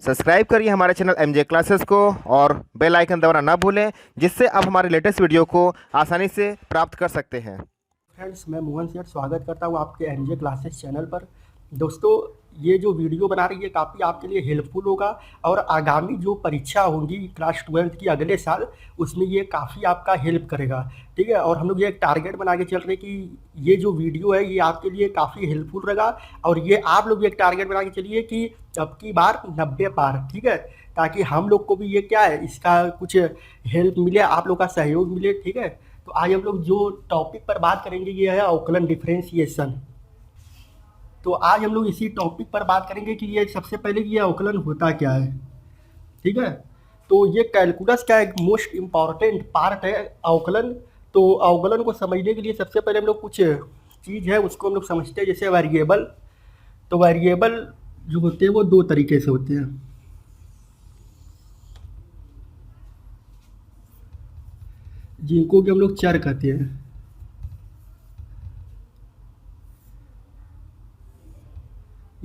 Subscribe करिए हमारे channel MJ classes को और बेल आइकन दबाना ना भूलें, जिससे आप हमारे लेटेस्ट वीडियो को आसानी से प्राप्त कर सकते हैं। फ्रेंड्स, मैं मोहन सेठ स्वागत करता हूँ आपके एमजे क्लासेस चैनल पर। दोस्तों, ये जो वीडियो बना रही है काफ़ी आपके लिए हेल्पफुल होगा और आगामी जो परीक्षा होंगी क्लास 12th की अगले साल, उसमें ये काफ़ी आपका हेल्प करेगा। ठीक है, और हम लोग ये एक टारगेट बना के चल रहे हैं कि ये जो वीडियो है ये आपके लिए काफ़ी हेल्पफुल रहेगा। और ये आप लोग भी एक टारगेट बना के चलिए कि अब की बार 90 पार। ठीक है, ताकि हम लोग को भी ये क्या है, इसका कुछ हेल्प मिले, आप लोग का सहयोग मिले। ठीक है, तो आज हम लोग जो टॉपिक पर बात करेंगे ये है अवकलन डिफरेंशिएशन। तो आज हम लोग इसी टॉपिक पर बात करेंगे कि ये सबसे पहले ये अवकलन होता क्या है। ठीक है, तो ये कैलकुलस का एक मोस्ट इम्पॉर्टेंट पार्ट है अवकलन। तो अवकलन को समझने के लिए सबसे पहले हम लोग कुछ चीज़ है उसको हम लोग समझते हैं, जैसे वेरिएबल। तो वेरिएबल जो होते हैं वो दो तरीके से होते हैं, जिनको कि हम लोग चर कहते हैं।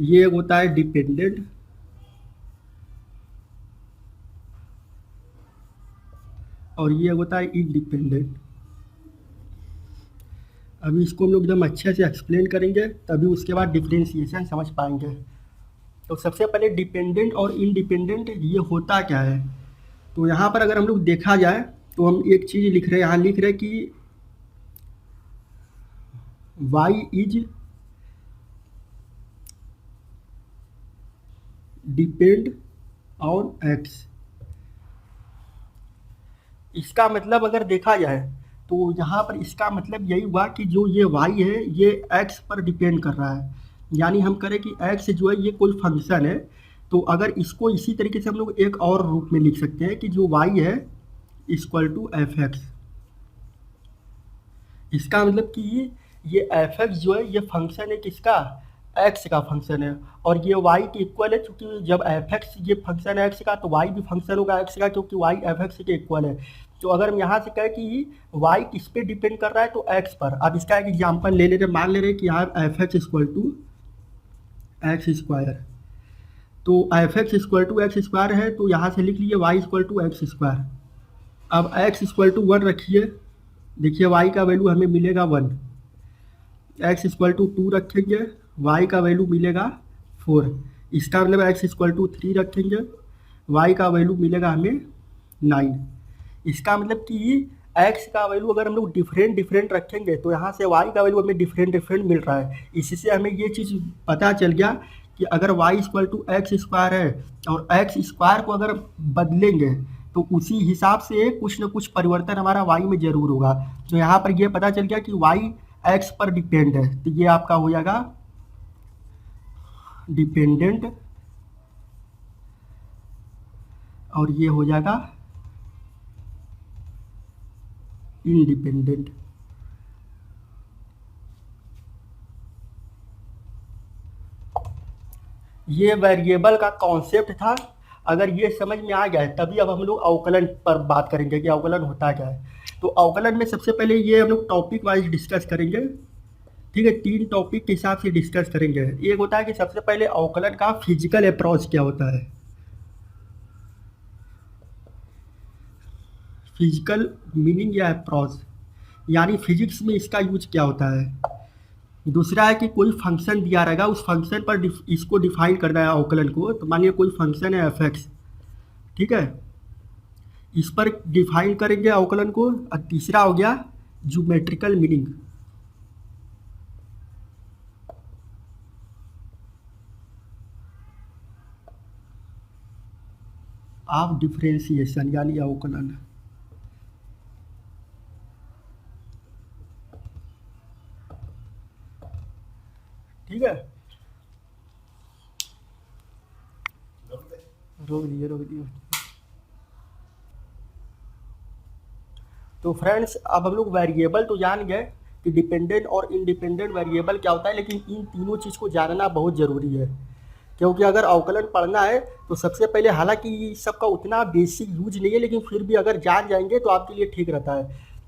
ये होता है डिपेंडेंट और ये होता है इंडिपेंडेंट। अभी इसको हम लोग एकदम अच्छे से एक्सप्लेन करेंगे, तभी उसके बाद डिफरेंशिएशन समझ पाएंगे। तो सबसे पहले डिपेंडेंट और इंडिपेंडेंट ये होता क्या है। तो यहाँ पर अगर हम लोग देखा जाए तो हम एक चीज़ लिख रहे हैं, यहाँ लिख रहे हैं कि y is depend on x। इसका मतलब अगर देखा जाए तो यहाँ पर इसका मतलब यही हुआ कि जो ये y है ये x पर डिपेंड कर रहा है। यानी हम करें कि x जो है ये कोई फंक्शन है। तो अगर इसको इसी तरीके से हम लोग एक और रूप में लिख सकते हैं कि जो y है इक्वल टू एफ एक्स। इसका मतलब कि ये एफ एक्स जो है ये फंक्शन है किसका, एक्स का फंक्शन है। और ये y के इक्वल है, क्योंकि जब एफ एक्स ये फंक्शन है एक्स का तो y भी फंक्शन होगा एक्स का, क्योंकि y एफ एक्स के इक्वल है। तो अगर हम यहाँ से कहें कि y किस पे डिपेंड कर रहा है तो x पर। अब इसका एक एग्जाम्पल ले ले रहे, मान ले रहे कि यहाँ f x equal to x square. तो f x equal to x square है, तो यहाँ से लिख लीजिए y equal to x square. अब x इक्वल टू 1 रखिए, देखिए y का वैल्यू हमें मिलेगा 1। x इक्वल टू 2 रखेंगे, y का वैल्यू मिलेगा 4। इसका मतलब x इक्वल टू 3 रखेंगे, y का वैल्यू मिलेगा हमें 9। इसका मतलब कि x का वैल्यू अगर हम लोग डिफरेंट रखेंगे तो यहाँ से y का वैल्यू हमें डिफरेंट मिल रहा है। इससे हमें ये चीज़ पता चल गया कि अगर y equal to x square है और एक्स स्क्वायर को अगर बदलेंगे तो उसी हिसाब से कुछ न कुछ परिवर्तन हमारा y में जरूर होगा। तो यहाँ पर ये पता चल गया कि y x पर डिपेंड है, तो ये आपका हो जाएगा डिपेंडेंट और ये हो जाएगा इंडिपेंडेंट। ये वेरिएबल का कॉन्सेप्ट था। अगर ये समझ में आ गया तभी अब हम लोग अवकलन पर बात करेंगे कि अवकलन होता क्या है। तो अवकलन में सबसे पहले ये हम लोग टॉपिक वाइज डिस्कस करेंगे। ठीक है, 3 टॉपिक के हिसाब से डिस्कस करेंगे। एक होता है कि सबसे पहले अवकलन का फिजिकल अप्रोच क्या होता है, फिजिकल मीनिंग या अप्रोच, यानी फिजिक्स में इसका यूज क्या होता है। दूसरा है कि कोई फंक्शन दिया रहेगा, उस फंक्शन पर इसको डिफाइन करना है अवकलन को। तो मानिए कोई फंक्शन है एफ एक्स, ठीक है, इस पर डिफाइन करेंगे अवकलन को। और तीसरा हो गया ज्योमेट्रिकल मीनिंग ऑफ डिफरेंशिएशन यानी अवकलन। ठीक है, रोक दिए। तो फ्रेंड्स, अब हम लोग वेरिएबल तो जान गए कि डिपेंडेंट और इंडिपेंडेंट वेरिएबल क्या होता है, लेकिन इन तीनों चीज़ को जानना बहुत ज़रूरी है। क्योंकि अगर अवकलन पढ़ना है तो सबसे पहले, हालांकि सबका उतना बेसिक यूज नहीं है, लेकिन फिर भी अगर जान जाएंगे तो आपके लिए ठीक रहता है।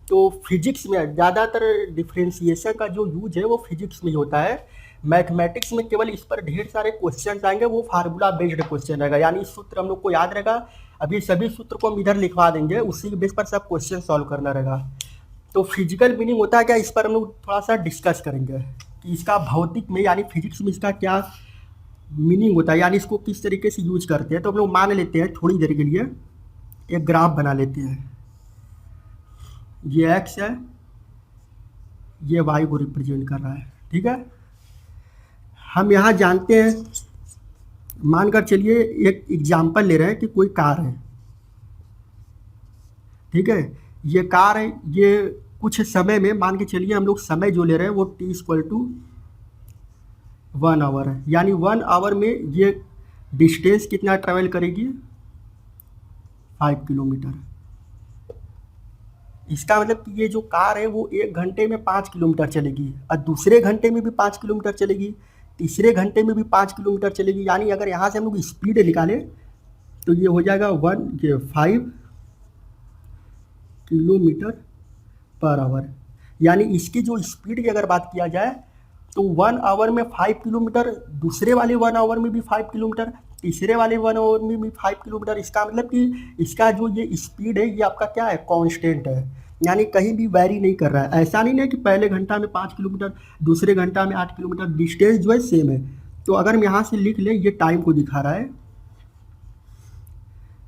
तो फिजिक्स में ज़्यादातर डिफ्रेंशिएशन का जो यूज है वो फिजिक्स में ही होता है। मैथमेटिक्स में केवल इस पर ढेर सारे क्वेश्चन आएंगे, वो फार्मूला बेस्ड क्वेश्चन रहेगा, यानी सूत्र हम लोग को याद रहेगा। अभी सभी सूत्र को हम इधर लिखवा देंगे, उसी के बेस पर सब क्वेश्चन सॉल्व करना रहेगा। तो फिजिकल मीनिंग होता है क्या, इस पर हम लोग थोड़ा सा डिस्कस करेंगे कि इसका भौतिक में यानी फिजिक्स में इसका क्या मीनिंग होता है, यानी इसको किस तरीके से यूज करते हैं। तो हम लोग मान लेते हैं थोड़ी देर के लिए एक ग्राफ बना लेते हैं, ये एक्स है, ये वाई को रिप्रेजेंट कर रहा है, ठीक है। हम यहाँ जानते हैं, मानकर चलिए एक एग्जाम्पल ले रहे हैं कि कोई कार है, ठीक है। ये कार है, ये कुछ समय में मान के चलिए हम लोग समय जो ले रहे हैं वो t इक्वल टू 1 आवर है, यानी 1 आवर में ये डिस्टेंस कितना ट्रेवल करेगी, 5 किलोमीटर। इसका मतलब कि ये जो कार है वो 1 घंटे में 5 किलोमीटर चलेगी, और दूसरे घंटे में भी 5 किलोमीटर चलेगी, तीसरे घंटे में भी 5 किलोमीटर चलेगी। यानी अगर यहाँ से हम लोग स्पीड निकालें तो ये हो जाएगा 5 किलोमीटर पर आवर। यानी इसकी जो स्पीड की अगर बात किया जाए तो 1 आवर में 5 किलोमीटर, दूसरे वाले 1 आवर में भी 5 किलोमीटर, तीसरे वाले 1 आवर में भी 5 किलोमीटर। इसका मतलब कि इसका जो ये स्पीड है ये आपका क्या है, कांस्टेंट है, यानी कहीं भी वैरी नहीं कर रहा है। ऐसा नहीं है कि पहले घंटा में 5 किलोमीटर, दूसरे घंटा में 8 किलोमीटर, डिस्टेंस जो है सेम है। तो अगर हम यहाँ से लिख लें, ये टाइम को दिखा रहा है,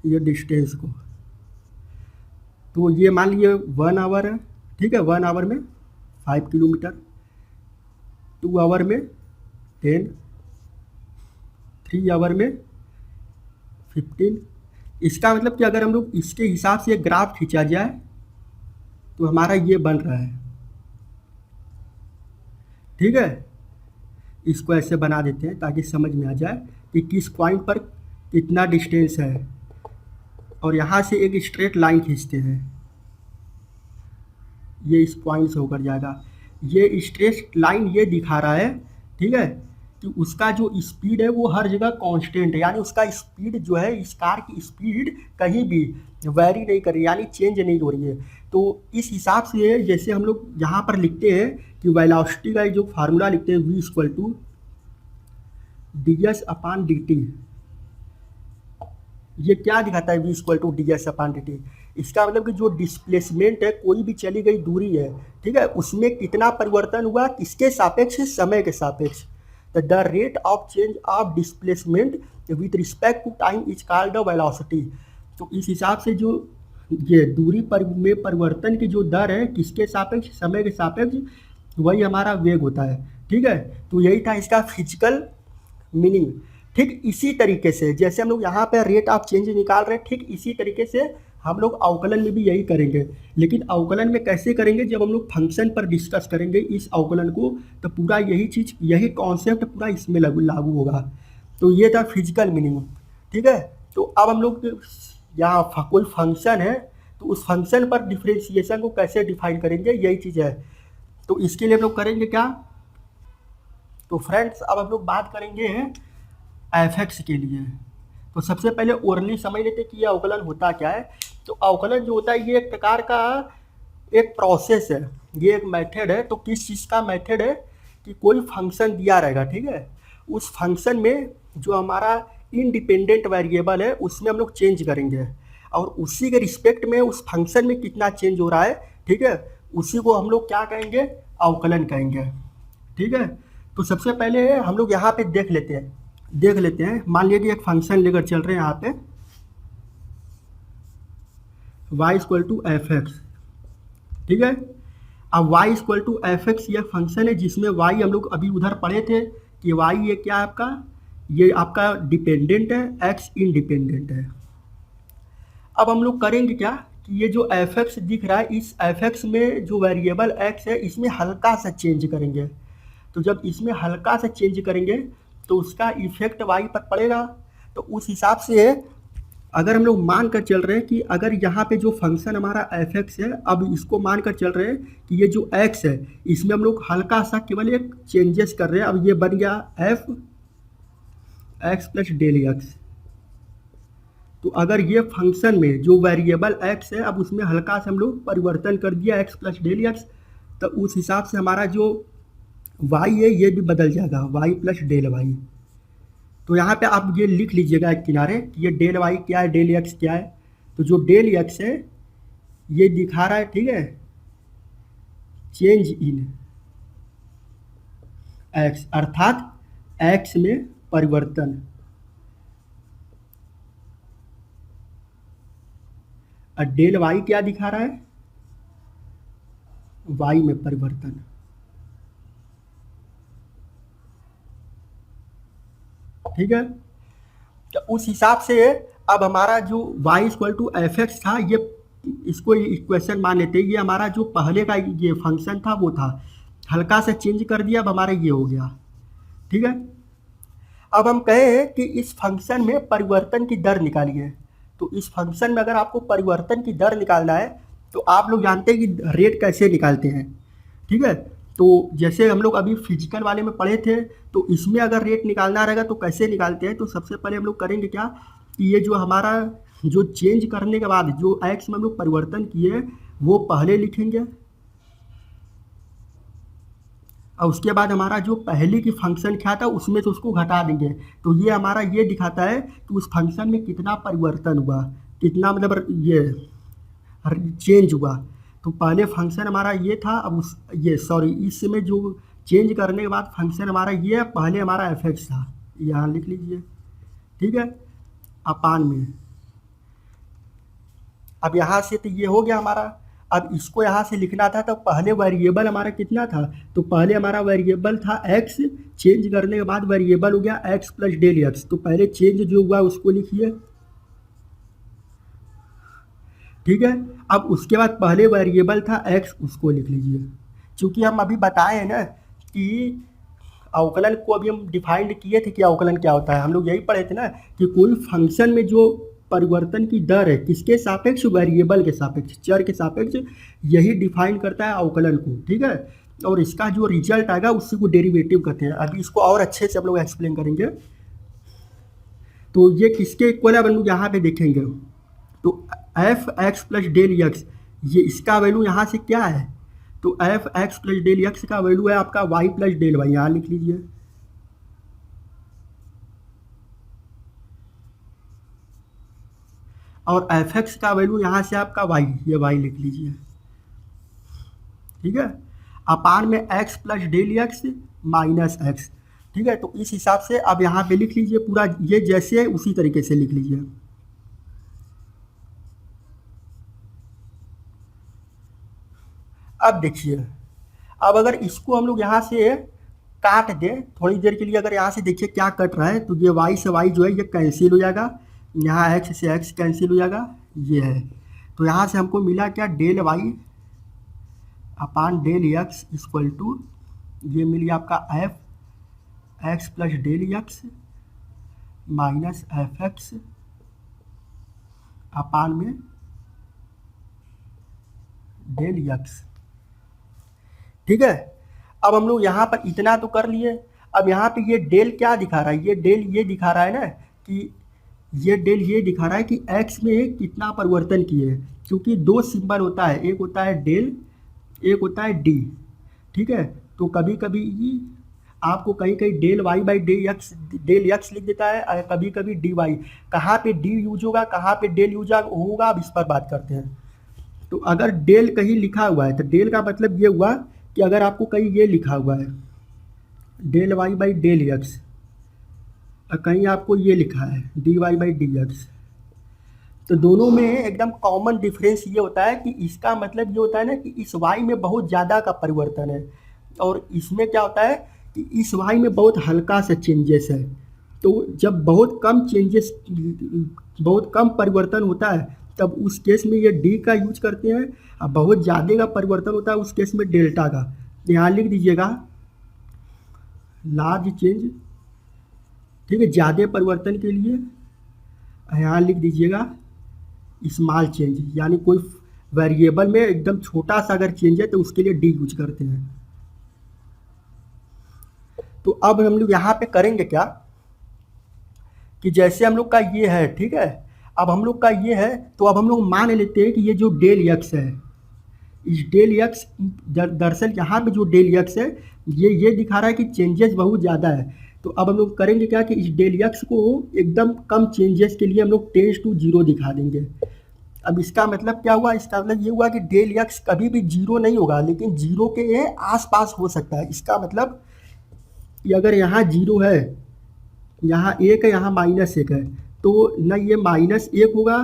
ये डिस्टेंस को, तो ये मान लीजिए 1 आवर है, ठीक है। 1 आवर में 5 किलोमीटर, 2 आवर में 10, 3 आवर में 15। इसका मतलब कि अगर हम लोग इसके हिसाब से ग्राफ खींचा जाए तो हमारा ये बन रहा है, ठीक है। इसको ऐसे बना देते हैं ताकि समझ में आ जाए कि किस पॉइंट पर कितना डिस्टेंस है, और यहाँ से एक स्ट्रेट लाइन खींचते हैं, ये इस पॉइंट से होकर जाएगा। ये स्ट्रेट लाइन ये दिखा रहा है, ठीक है, कि उसका जो स्पीड है वो हर जगह कांस्टेंट है, यानी उसका स्पीड जो है, इस कार की स्पीड कहीं भी वैरी नहीं कर रही, यानी चेंज नहीं हो रही है। तो इस हिसाब से जैसे हम लोग यहाँ पर लिखते हैं कि वेलोसिटी का जो फार्मूला लिखते हैं v इक्वल टू ds/dt, ये क्या दिखाता है v इक्वल टू ds/dt। इसका मतलब कि जो डिस्प्लेसमेंट है, कोई भी चली गई दूरी है, ठीक है, उसमें कितना परिवर्तन हुआ, किसके सापेक्ष, समय के सापेक्ष। The rate of change of displacement with respect to time is called the velocity. तो इस हिसाब से जो ये दूरी पर में परिवर्तन की जो दर है, किसके सापेक्ष, समय के सापेक्ष, वही हमारा वेग होता है, ठीक है। तो यही था इसका फिजिकल मीनिंग। ठीक इसी तरीके से जैसे हम लोग यहाँ पे रेट ऑफ चेंज निकाल रहे हैं, ठीक इसी तरीके से हम लोग अवकलन में भी यही करेंगे। लेकिन अवकलन में कैसे करेंगे, जब हम लोग फंक्शन पर डिस्कस करेंगे इस अवकलन को, तो पूरा यही चीज़, यही कॉन्सेप्ट पूरा इसमें लागू होगा। तो ये था फिजिकल मीनिंग, ठीक है। तो अब हम लोग यहाँ कोई फंक्शन है तो उस फंक्शन पर डिफ्रेंशिएशन को कैसे डिफाइन करेंगे, यही चीज़ है। तो इसके लिए हम लोग करेंगे क्या, तो फ्रेंड्स अब हम लोग बात करेंगे एफ के लिए। तो सबसे पहले ओरली समझ लेते कि यह अवकलन होता क्या है। तो अवकलन जो होता है ये एक प्रकार का एक प्रोसेस है, ये एक मेथड है। तो किस चीज़ का मेथड है कि कोई फंक्शन दिया रहेगा, ठीक है, उस फंक्शन में जो हमारा इंडिपेंडेंट वेरिएबल है उसमें हम लोग चेंज करेंगे, और उसी के रिस्पेक्ट में उस फंक्शन में कितना चेंज हो रहा है, ठीक है, उसी को हम लोग क्या कहेंगे, अवकलन कहेंगे, ठीक है। तो सबसे पहले हम लोग यहाँ पे देख लेते हैं मान लिया कि एक फंक्शन लेकर चल रहे हैं यहाँ पे y equal to F x, ठीक है। अब y equal to F x यह फंक्शन है जिसमें y हम लोग अभी उधर पढ़े थे कि y ये क्या है आपका, ये आपका डिपेंडेंट है, x इंडिपेंडेंट है। अब हम लोग करेंगे क्या कि ये जो एफ एक्स दिख रहा है, इस एफ एक्स में जो वेरिएबल x है इसमें हल्का सा चेंज करेंगे। तो जब इसमें हल्का सा चेंज करेंगे तो उसका इफेक्ट y पर पड़ेगा। तो उस हिसाब से अगर हम लोग मान कर चल रहे हैं कि अगर यहाँ पे जो फंक्शन हमारा एफ एक्स है, अब इसको मान कर चल रहे हैं कि ये जो x है इसमें हम लोग हल्का सा केवल एक चेंजेस कर रहे हैं। अब ये बन गया f x plus del x. तो अगर ये फंक्शन में जो वेरिएबल x है, अब उसमें हल्का से हम लोग परिवर्तन कर दिया x प्लस डेल एक्स, तो उस हिसाब से हमारा जो वाई है ये भी बदल जाएगा, वाई प्लस डेल वाई। तो यहाँ पे आप ये लिख लीजिएगा एक किनारे कि ये डेल वाई क्या है, डेल एक्स क्या है। तो जो डेल एक्स है ये दिखा रहा है, ठीक है, चेंज इन एक्स, अर्थात एक्स में परिवर्तन। और डेल वाई क्या दिखा रहा है, वाई में परिवर्तन। ठीक है, तो उस हिसाब से अब हमारा जो y equal to F x था, ये इसको इक्वेशन मान लेते हैं। ये हमारा जो पहले का ये फंक्शन था वो था, हल्का सा चेंज कर दिया, अब हमारा ये हो गया। ठीक है, अब हम कहे कि इस फंक्शन में परिवर्तन की दर निकालिए। तो इस फंक्शन में अगर आपको परिवर्तन की दर निकालना है तो आप लोग जानते हैं कि रेट कैसे निकालते हैं। ठीक है, तो जैसे हम लोग अभी फिजिकल वाले में पढ़े थे, तो इसमें अगर रेट निकालना रहेगा तो कैसे निकालते हैं। तो सबसे पहले हम लोग करेंगे क्या कि ये जो हमारा जो चेंज करने के बाद जो एक्स में हम लोग परिवर्तन किए वो पहले लिखेंगे, और उसके बाद हमारा जो पहले की फंक्शन क्या था उसमें से उसको घटा देंगे। तो ये हमारा ये दिखाता है कि उस फंक्शन में कितना परिवर्तन हुआ, कितना मतलब ये चेंज हुआ। तो पहले फंक्शन हमारा ये था, अब उस ये सॉरी इसमें जो चेंज करने के बाद फंक्शन हमारा ये है, पहले हमारा एफ एक्स था, यहाँ लिख लीजिए। ठीक है, अपान में अब यहाँ से तो ये हो गया हमारा। अब इसको यहाँ से लिखना था, तो पहले वेरिएबल हमारा कितना था, तो पहले हमारा वेरिएबल था एक्स, चेंज करने के बाद वेरिएबल हो गया एक्स प्लस डेल एक्स। तो पहले चेंज जो हुआ उसको लिखिए। ठीक है, अब उसके बाद पहले वेरिएबल था एक्स, उसको लिख लीजिए। चूँकि हम अभी बताए हैं ना कि अवकलन को अभी हम डिफाइंड किए थे कि अवकलन क्या होता है। हम लोग यही पढ़े थे ना कि कोई फंक्शन में जो परिवर्तन की दर है किसके सापेक्ष, वेरिएबल के सापेक्ष, चर के सापेक्ष, यही डिफाइन करता है अवकलन को। ठीक है, और इसका जो रिजल्ट आएगा उसी को डेरिवेटिव कहते हैं। अभी इसको और अच्छे से हम लोग एक्सप्लेन करेंगे। तो ये किसके इक्वल है, हम लोग यहाँ पे देखेंगे। तो f x plus del x, ये इसका वैल्यू यहाँ से क्या है, तो f x plus del x का वैल्यू है आपका वाई प्लस डेल वाई, यहाँ लिख लीजिए। और एफ एक्स का वैल्यू यहाँ से आपका वाई, ये वाई लिख लीजिए। ठीक है, अपान में x plus del x minus x. ठीक है, तो इस हिसाब से अब यहाँ पे लिख लीजिए पूरा, ये जैसे है उसी तरीके से लिख लीजिए। अब देखिए, अब अगर इसको हम लोग यहाँ से काट दें थोड़ी देर के लिए, अगर यहाँ से देखिए क्या कट रहा है, तो ये वाई से वाई जो है ये कैंसिल हो जाएगा, यहाँ एक्स से एक्स कैंसिल हो जाएगा, ये है। तो यहाँ से हमको मिला क्या, del y upon del x equal to, ये मिल गया आपका f x plus del x minus f x upon में डेल एक्स। ठीक है, अब हम लोग यहाँ पर इतना तो कर लिए। अब यहाँ पे ये डेल क्या दिखा रहा है, ये डेल ये दिखा रहा है ना कि ये डेल ये दिखा रहा है कि एक्स में कितना परिवर्तन किए, क्योंकि दो सिंबल होता है, एक होता है डेल, एक होता है डी। ठीक है, तो कभी कभी आपको कहीं कहीं del y by del x लिख देता है, और कभी कभी डी वाई। कहाँ पे डी यूज होगा, कहाँ पे डेल यूज होगा, अब इस पर बात करते हैं। तो अगर डेल कहीं लिखा हुआ है तो डेल का मतलब ये हुआ कि अगर आपको कहीं ये लिखा हुआ है del y by del x, और कहीं आपको ये लिखा है d Y by D x, तो दोनों में एकदम कॉमन डिफरेंस ये होता है कि इसका मतलब ये होता है ना कि इस वाई में बहुत ज़्यादा का परिवर्तन है, और इसमें क्या होता है कि इस वाई में बहुत हल्का सा चेंजेस है। तो जब बहुत कम चेंजेस, बहुत कम परिवर्तन होता है, तब उस केस में ये डी का यूज करते हैं, और बहुत ज़्यादा का परिवर्तन होता है उस केस में डेल्टा का। यहाँ लिख दीजिएगा लार्ज चेंज। ठीक है, ज़्यादा परिवर्तन के लिए यहाँ लिख दीजिएगा स्मॉल चेंज, यानी कोई वेरिएबल में एकदम छोटा सा अगर चेंज है तो उसके लिए डी यूज करते हैं। तो अब हम लोग यहाँ पे करेंगे क्या कि जैसे हम लोग का ये है, ठीक है, अब हम लोग का ये है, तो अब हम लोग मान लेते हैं कि ये जो डेल एक्स है, इस डेल एक्स दरअसल यहाँ पे जो डेल एक्स है ये दिखा रहा है कि चेंजेस बहुत ज़्यादा है। तो अब हम लोग करेंगे क्या कि इस डेल एक्स को एकदम कम चेंजेस के लिए हम लोग टेंस टू जीरो दिखा देंगे। अब इसका मतलब क्या हुआ, इसका मतलब ये हुआ कि डेल एक्स कभी भी जीरो नहीं होगा, लेकिन जीरो के ये आसपास हो सकता है। इसका मतलब कि अगर यहाँ जीरो है, यहाँ एक है, यहाँ माइनस एक है, तो न ये माइनस एक होगा,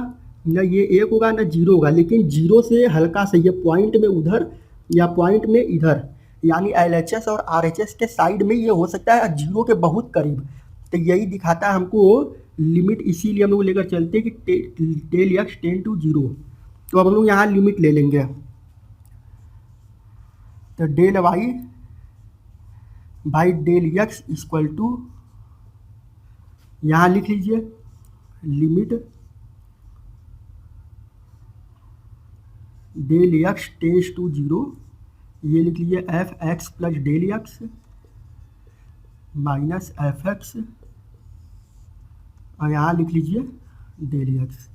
न ये एक होगा, न जीरो होगा, लेकिन जीरो से हल्का सा ये पॉइंट में उधर या पॉइंट में इधर, यानी LHS और RHS के साइड में ये हो सकता है, जीरो के बहुत करीब। तो यही दिखाता है हमको लिमिट, इसीलिए हम लोग लेकर चलते हैं कि del x tends to zero. तो अब हम लोग यहाँ लिमिट ले लेंगे। तो del y by del x equal to, यहाँ लिख लीजिए limit del x tends to zero, ये लिख लीजिए f x plus del x minus f x, और यहाँ लिख लीजिए डेल एक्स।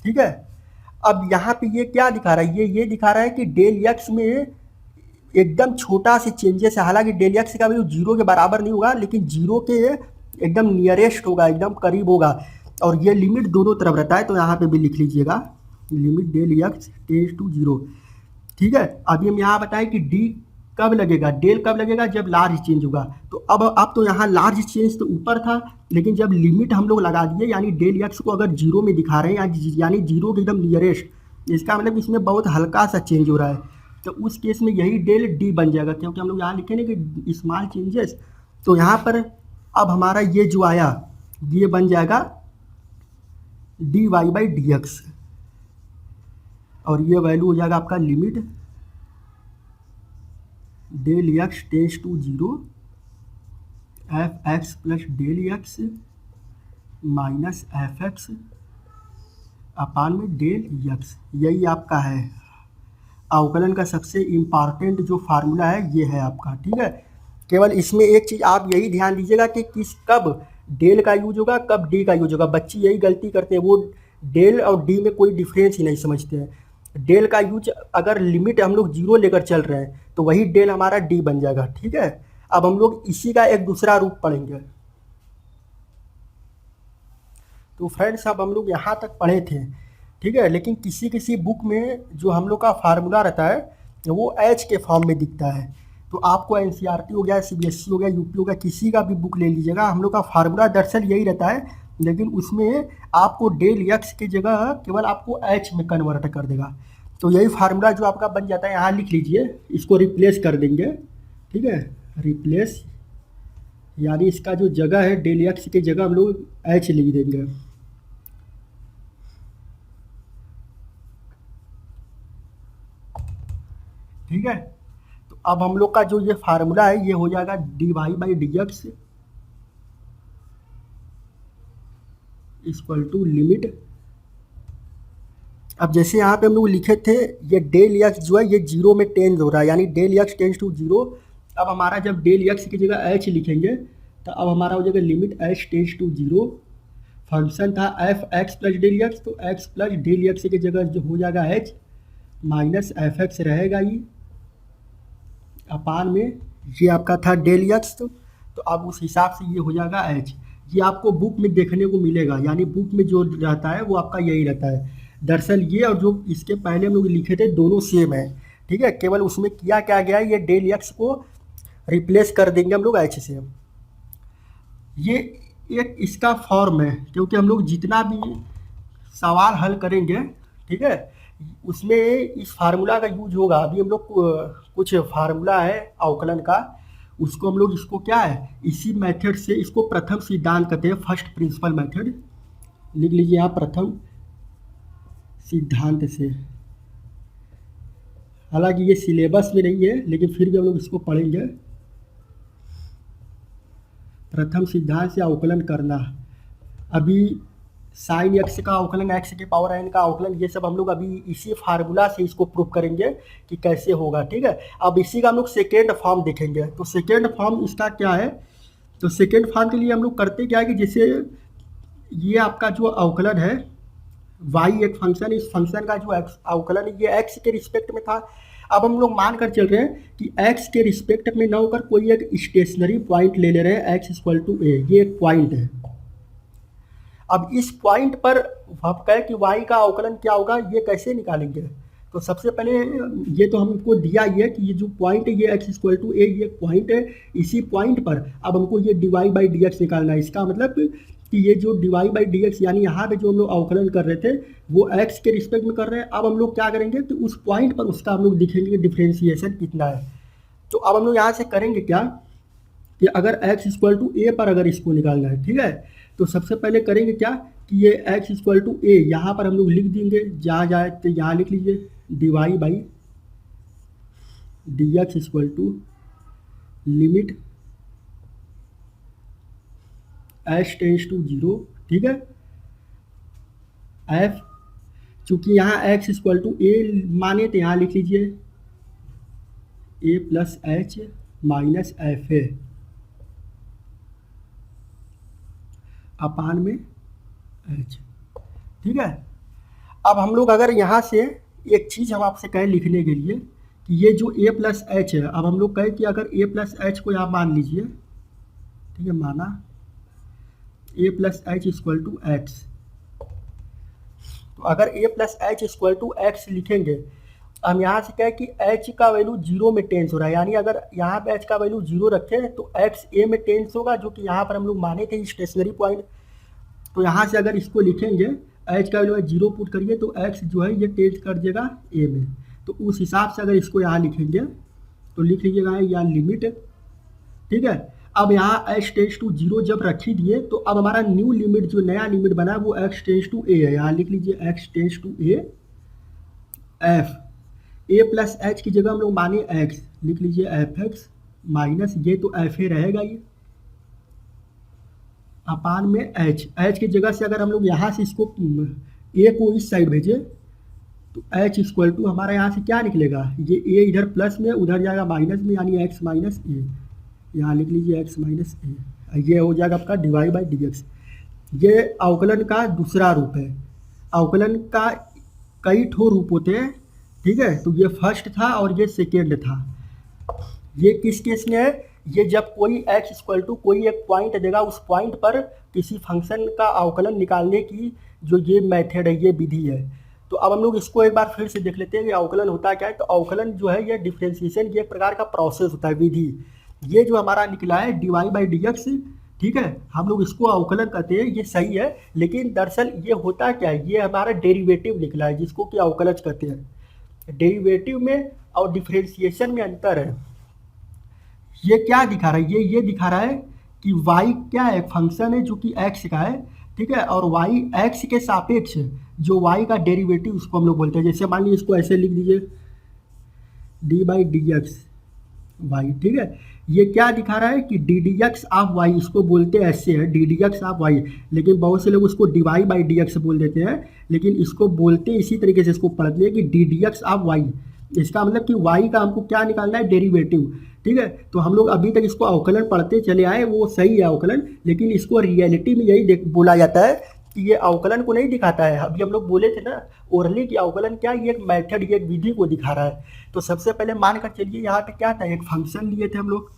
ठीक है, अब यहाँ पे ये क्या दिखा रहा है, ये दिखा रहा है कि डेल एक्स में एकदम छोटा से चेंजेस है। हालांकि डेल एक्स का वैल्यू जीरो के बराबर नहीं होगा, लेकिन जीरो के एकदम नियरेस्ट होगा, एकदम करीब होगा, और ये लिमिट दोनों तरफ रहता है। तो यहाँ पे भी लिख लीजिएगा limit del x tends to zero. ठीक है, अभी हम यहाँ बताएं कि डी कब लगेगा, डेल कब लगेगा, जब लार्ज चेंज होगा। तो अब तो यहाँ लार्ज चेंज तो ऊपर था, लेकिन जब लिमिट हम लोग लगा दिए, यानी डेल एक्स को अगर जीरो में दिखा रहे हैं, यानी जीरो के एकदम नियरेस्ट, इसका मतलब इसमें बहुत हल्का सा चेंज हो रहा है। तो उस केस में यही डेल डी बन जाएगा, क्योंकि हम लोग यहाँ लिखे ना कि स्मॉल चेंजेस। तो यहाँ पर अब हमारा ये जो आया, ये बन जाएगा d Y by D x, और ये वैल्यू हो जाएगा आपका limit del x tends to zero f x plus del x minus f x upon में डेल एक्स। यही आपका है अवकलन का सबसे इम्पॉर्टेंट जो फार्मूला है, ये है आपका। ठीक है, केवल इसमें एक चीज़ आप यही ध्यान दीजिएगा कि कब डेल का यूज होगा, कब डी का यूज होगा। बच्चे यही गलती करते हैं, वो डेल और डी में कोई डिफरेंस ही नहीं समझते हैं। डेल का यूज अगर लिमिट हम लोग जीरो लेकर चल रहे हैं, तो वही डेल हमारा डी बन जाएगा। ठीक है, अब हम लोग इसी का एक दूसरा रूप पढ़ेंगे। तो फ्रेंड्स, अब हम लोग यहाँ तक पढ़े थे। ठीक है, लेकिन किसी किसी बुक में जो हम लोग का फार्मूला रहता है, वो एच के फॉर्म में दिखता है। तो आपको NCERT हो गया, CBSE हो गया, UP हो गया, किसी का भी बुक ले लीजिएगा, हम लोग का फार्मूला दरअसल यही रहता है, लेकिन उसमें आपको डेल एक्स की जगह केवल आपको एच में कन्वर्ट कर देगा। तो यही फार्मूला जो आपका बन जाता है, यहाँ लिख लीजिए, इसको रिप्लेस कर देंगे। ठीक है, रिप्लेस यानी इसका जो जगह है, डेल एक्स की जगह हम लोग एच लिख देंगे। ठीक है, तो अब हम लोग का जो ये फार्मूला है, ये हो जाएगा d Y by D x equal to limit. अब जैसे यहाँ पे हम लोग लिखे थे, ये डेल एक्स जो है ये जीरो में टेंस हो रहा है, यानी del x tends to zero. अब हमारा जब डेल एक्स की जगह एच लिखेंगे, तो अब हमारा हो जाएगा limit h tends to zero. Function था f x plus del x, तो एक्स प्लस डेल एक्स की जगह जो हो जाएगा एच माइनस एफ एक्स रहेगा ये अपान में, ये आपका था डेल एक्स। तो अब उस हिसाब से ये हो जाएगा एच। ये आपको बुक में देखने को मिलेगा, यानी बुक में जो रहता है वो आपका यही रहता है। दरअसल ये और जो इसके पहले हम लोग लिखे थे, दोनों सेम है। ठीक है, केवल उसमें किया क्या गया है, ये डेल एक्स को रिप्लेस कर देंगे हम लोग एच से। ये एक इसका फॉर्म है, क्योंकि हम लोग जितना भी सवाल हल करेंगे, ठीक है, उसमें इस फार्मूला का यूज होगा। अभी हम लोग कुछ फार्मूला है अवकलन का, उसको हम लोग इसको क्या है, इसी मेथड से, इसको प्रथम सिद्धांत कहते हैं, फर्स्ट प्रिंसिपल मेथड। लिख लीजिए यहाँ प्रथम सिद्धांत से। हालांकि ये सिलेबस में नहीं है, लेकिन फिर भी हम लोग इसको पढ़ेंगे। प्रथम सिद्धांत से अवकलन करना। अभी साइन एक्स का अवकलन, एक्स के पावर एन का अवकलन, ये सब हम लोग अभी इसी फार्मूला से इसको प्रूव करेंगे कि कैसे होगा। ठीक है, अब इसी का हम लोग सेकेंड फॉर्म देखेंगे। तो सेकेंड फॉर्म इसका क्या है, तो सेकेंड फॉर्म के लिए हम लोग करते क्या है कि जैसे ये आपका जो अवकलन है, y एक फंक्शन, इस फंक्शन का जो अवकलन है ये x के रिस्पेक्ट में था। अब हम लोग मान कर चल रहे हैं कि x के रिस्पेक्ट में न होकर कोई एक स्टेशनरी पॉइंट ले ले रहे हैं x इक्वल टू ए, ये एक पॉइंट है। अब इस पॉइंट पर हम कहें कि y का अवकलन क्या होगा, ये कैसे निकालेंगे? तो सबसे पहले ये तो हमको दिया ही है कि ये जो पॉइंट है ये x इक्वल टू ए, ये पॉइंट है। इसी पॉइंट पर अब हमको ये dy बाई डी एक्स निकालना है। इसका मतलब कि ये जो dy बाई डी एक्स यानी यहाँ पे जो हम लोग अवकलन कर रहे थे वो x के रिस्पेक्ट में कर रहे हैं। अब हम लोग क्या करेंगे कि उस पॉइंट पर उसका हम लोग दिखेंगे डिफ्रेंसिएशन कितना है। तो अब हम लोग यहाँ से करेंगे क्या कि अगर x इक्वल टू ए पर अगर इसको निकालना है, ठीक है, तो सबसे पहले करेंगे क्या कि ये x इक्वल टू ए यहाँ पर हम लोग लिख देंगे, जहाँ जाए तो यहाँ लिख लीजिए dy by D x equal to limit h tends to 0, ठीक है, f चूँकि यहाँ x इक्वल टू ए माने तो यहाँ लिख लीजिए a plus h minus f a upon में h, ठीक है। अब हम लोग अगर यहाँ से एक चीज़ हम आपसे कहें लिखने के लिए कि ये जो a प्लस एच है, अब हम लोग कहें कि अगर a प्लस एच को यहाँ मान लीजिए, ठीक है, माना a plus h equal to x. तो अगर a plus h equal to x लिखेंगे, हम यहाँ से कहें कि h का वैल्यू 0 में टेंस हो रहा है, यानी अगर यहाँ पे h का वैल्यू 0 रखें तो x a में टेंस होगा, जो कि यहाँ पर हम लोग माने थे स्टेशनरी पॉइंट। तो यहाँ से अगर इसको लिखेंगे h का वैल्यू 0 पुट करिए तो x जो है ये टेंस कर देगा a में। तो उस हिसाब से अगर इसको यहाँ लिखेंगे तो लिख लीजिएगा यहाँ लिमिट, ठीक है। अब यहाँ h टेंस टू 0 जब रखी दिए तो अब हमारा न्यू लिमिट जो नया लिमिट बना वो x टेंस टू a है। यहाँ लिख लीजिए x tends to a f, a plus h की जगह हम लोग माने x, लिख लीजिए एफ एक्स माइनस ये तो एफ ए रहेगा ये अपान में h की जगह से अगर हम लोग यहाँ से इसको a को इस साइड भेजें तो h इक्वल टू हमारा यहाँ से क्या निकलेगा, ये a इधर प्लस में उधर जाएगा माइनस में, यानी x माइनस ए, यहाँ लिख लीजिए x माइनस ए, ये हो जाएगा आपका dy बाई डी एक्स। ये अवकलन का दूसरा रूप है। अवकलन का कई ठो रूप होते हैं, ठीक है। तो ये फर्स्ट था और ये सेकेंड था। ये किस केस में है, ये जब कोई x इक्वल टू कोई एक पॉइंट देगा, उस पॉइंट पर किसी फंक्शन का अवकलन निकालने की जो ये मेथड है, ये विधि है। तो अब हम लोग इसको एक बार फिर से देख लेते हैं कि अवकलन होता क्या है। तो अवकलन जो है ये डिफ्रेंशिएशन की एक प्रकार का प्रोसेस होता है, विधि। ये जो हमारा निकला है dy बाई डी एक्स, ठीक है, हम लोग इसको अवकलन कहते हैं, ये सही है। लेकिन दरअसल ये होता क्या है, ये हमारा डेरिवेटिव निकला है जिसको कि अवकलन कहते हैं। डेरिवेटिव में और डिफ्रेंशिएशन में अंतर है। ये क्या दिखा रहा है, ये दिखा रहा है कि y क्या है, फंक्शन है जो कि x का है, ठीक है, और y x के सापेक्ष जो y का डेरिवेटिव उसको हम लोग बोलते हैं। जैसे मान लीजिए इसको ऐसे लिख दीजिए d by D x y, ठीक है। ये क्या दिखा रहा है कि d d x of y, इसको बोलते हैं ऐसे है d d x of y, लेकिन बहुत से लोग उसको डिवाई बाई डी एक्स बोल देते हैं, लेकिन इसको बोलते इसी तरीके से इसको पढ़ लिया कि d d x of y. इसका मतलब कि वाई का हमको क्या निकालना है, डेरिवेटिव, ठीक है। तो हम लोग अभी तक इसको अवकलन पढ़ते चले आए, वो सही है अवकलन, लेकिन इसको रियलिटी में यही बोला जाता है कि ये अवकलन को नहीं दिखाता है। अभी हम लोग बोले थे ना ओरली की अवकलन क्या, ये एक मेथड, ये एक विधि को दिखा रहा है। तो सबसे पहले मान कर चलिए यहाँ पे क्या था, एक फंक्शन लिए थे हम लोग,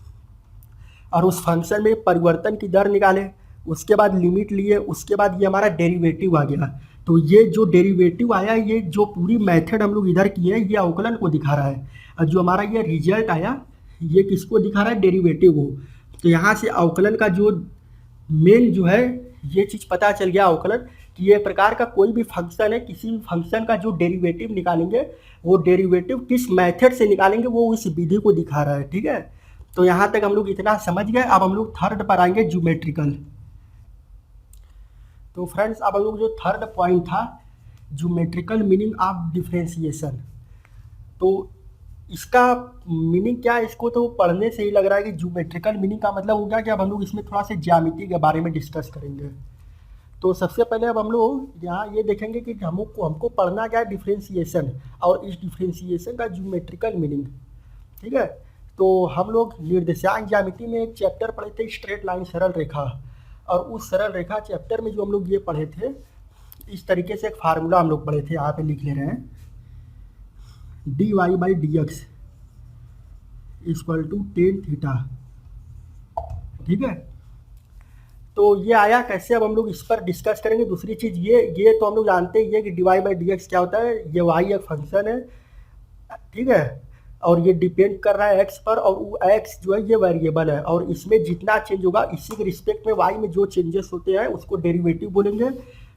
और उस फंक्शन में परिवर्तन की दर निकाले, उसके बाद लिमिट लिए, उसके बाद ये हमारा डेरिवेटिव आ गया। तो ये जो डेरिवेटिव आया, ये जो पूरी मेथड हम लोग इधर किए ये अवकलन को दिखा रहा है, और जो हमारा ये रिजल्ट आया ये किसको दिखा रहा है, डेरिवेटिव को। तो यहाँ से अवकलन का जो मेन जो है ये चीज़ पता चल गया अवकलन कि ये प्रकार का कोई भी फंक्शन है, किसी भी फंक्शन का जो डेरिवेटिव निकालेंगे वो डेरिवेटिव किस मेथड से निकालेंगे वो इस विधि को दिखा रहा है, ठीक है। तो यहाँ तक हम लोग इतना समझ गए। अब हम लोग थर्ड पर आएंगे, ज्योमेट्रिकल। तो फ्रेंड्स अब हम लोग जो थर्ड पॉइंट था ज्योमेट्रिकल मीनिंग ऑफ डिफ्रेंशिएशन, तो इसका मीनिंग क्या है, इसको तो पढ़ने से ही लग रहा है कि ज्योमेट्रिकल मीनिंग का मतलब हो गया कि अब हम लोग इसमें थोड़ा सा ज्यामिति के बारे में डिस्कस करेंगे। तो सबसे पहले अब हम लोग यहाँ ये देखेंगे कि हमको पढ़ना क्या है, डिफ्रेंशिएशन, और इस डिफ्रेंशिएशन का ज्योमेट्रिकल मीनिंग, ठीक है। तो हम लोग निर्देशांक ज्यामिति में एक चैप्टर पढ़े थे स्ट्रेट लाइन, सरल रेखा, और उस सरल रेखा चैप्टर में जो हम लोग ये पढ़े थे, इस तरीके से एक फार्मूला हम लोग पढ़े थे, यहाँ पे लिख ले रहे हैं, d Y by D x equal to tan theta. ठीक है, तो ये आया कैसे, अब हम लोग इस पर डिस्कस करेंगे। दूसरी चीज़ ये तो हम लोग जानते ही है कि d Y by D x क्या होता है। ये वाई एक फंक्शन है, ठीक है, और ये डिपेंड कर रहा है एक्स पर, और वो एक्स जो है ये वेरिएबल है, और इसमें जितना चेंज होगा इसी के रिस्पेक्ट में वाई में जो चेंजेस होते हैं उसको डेरिवेटिव बोलेंगे।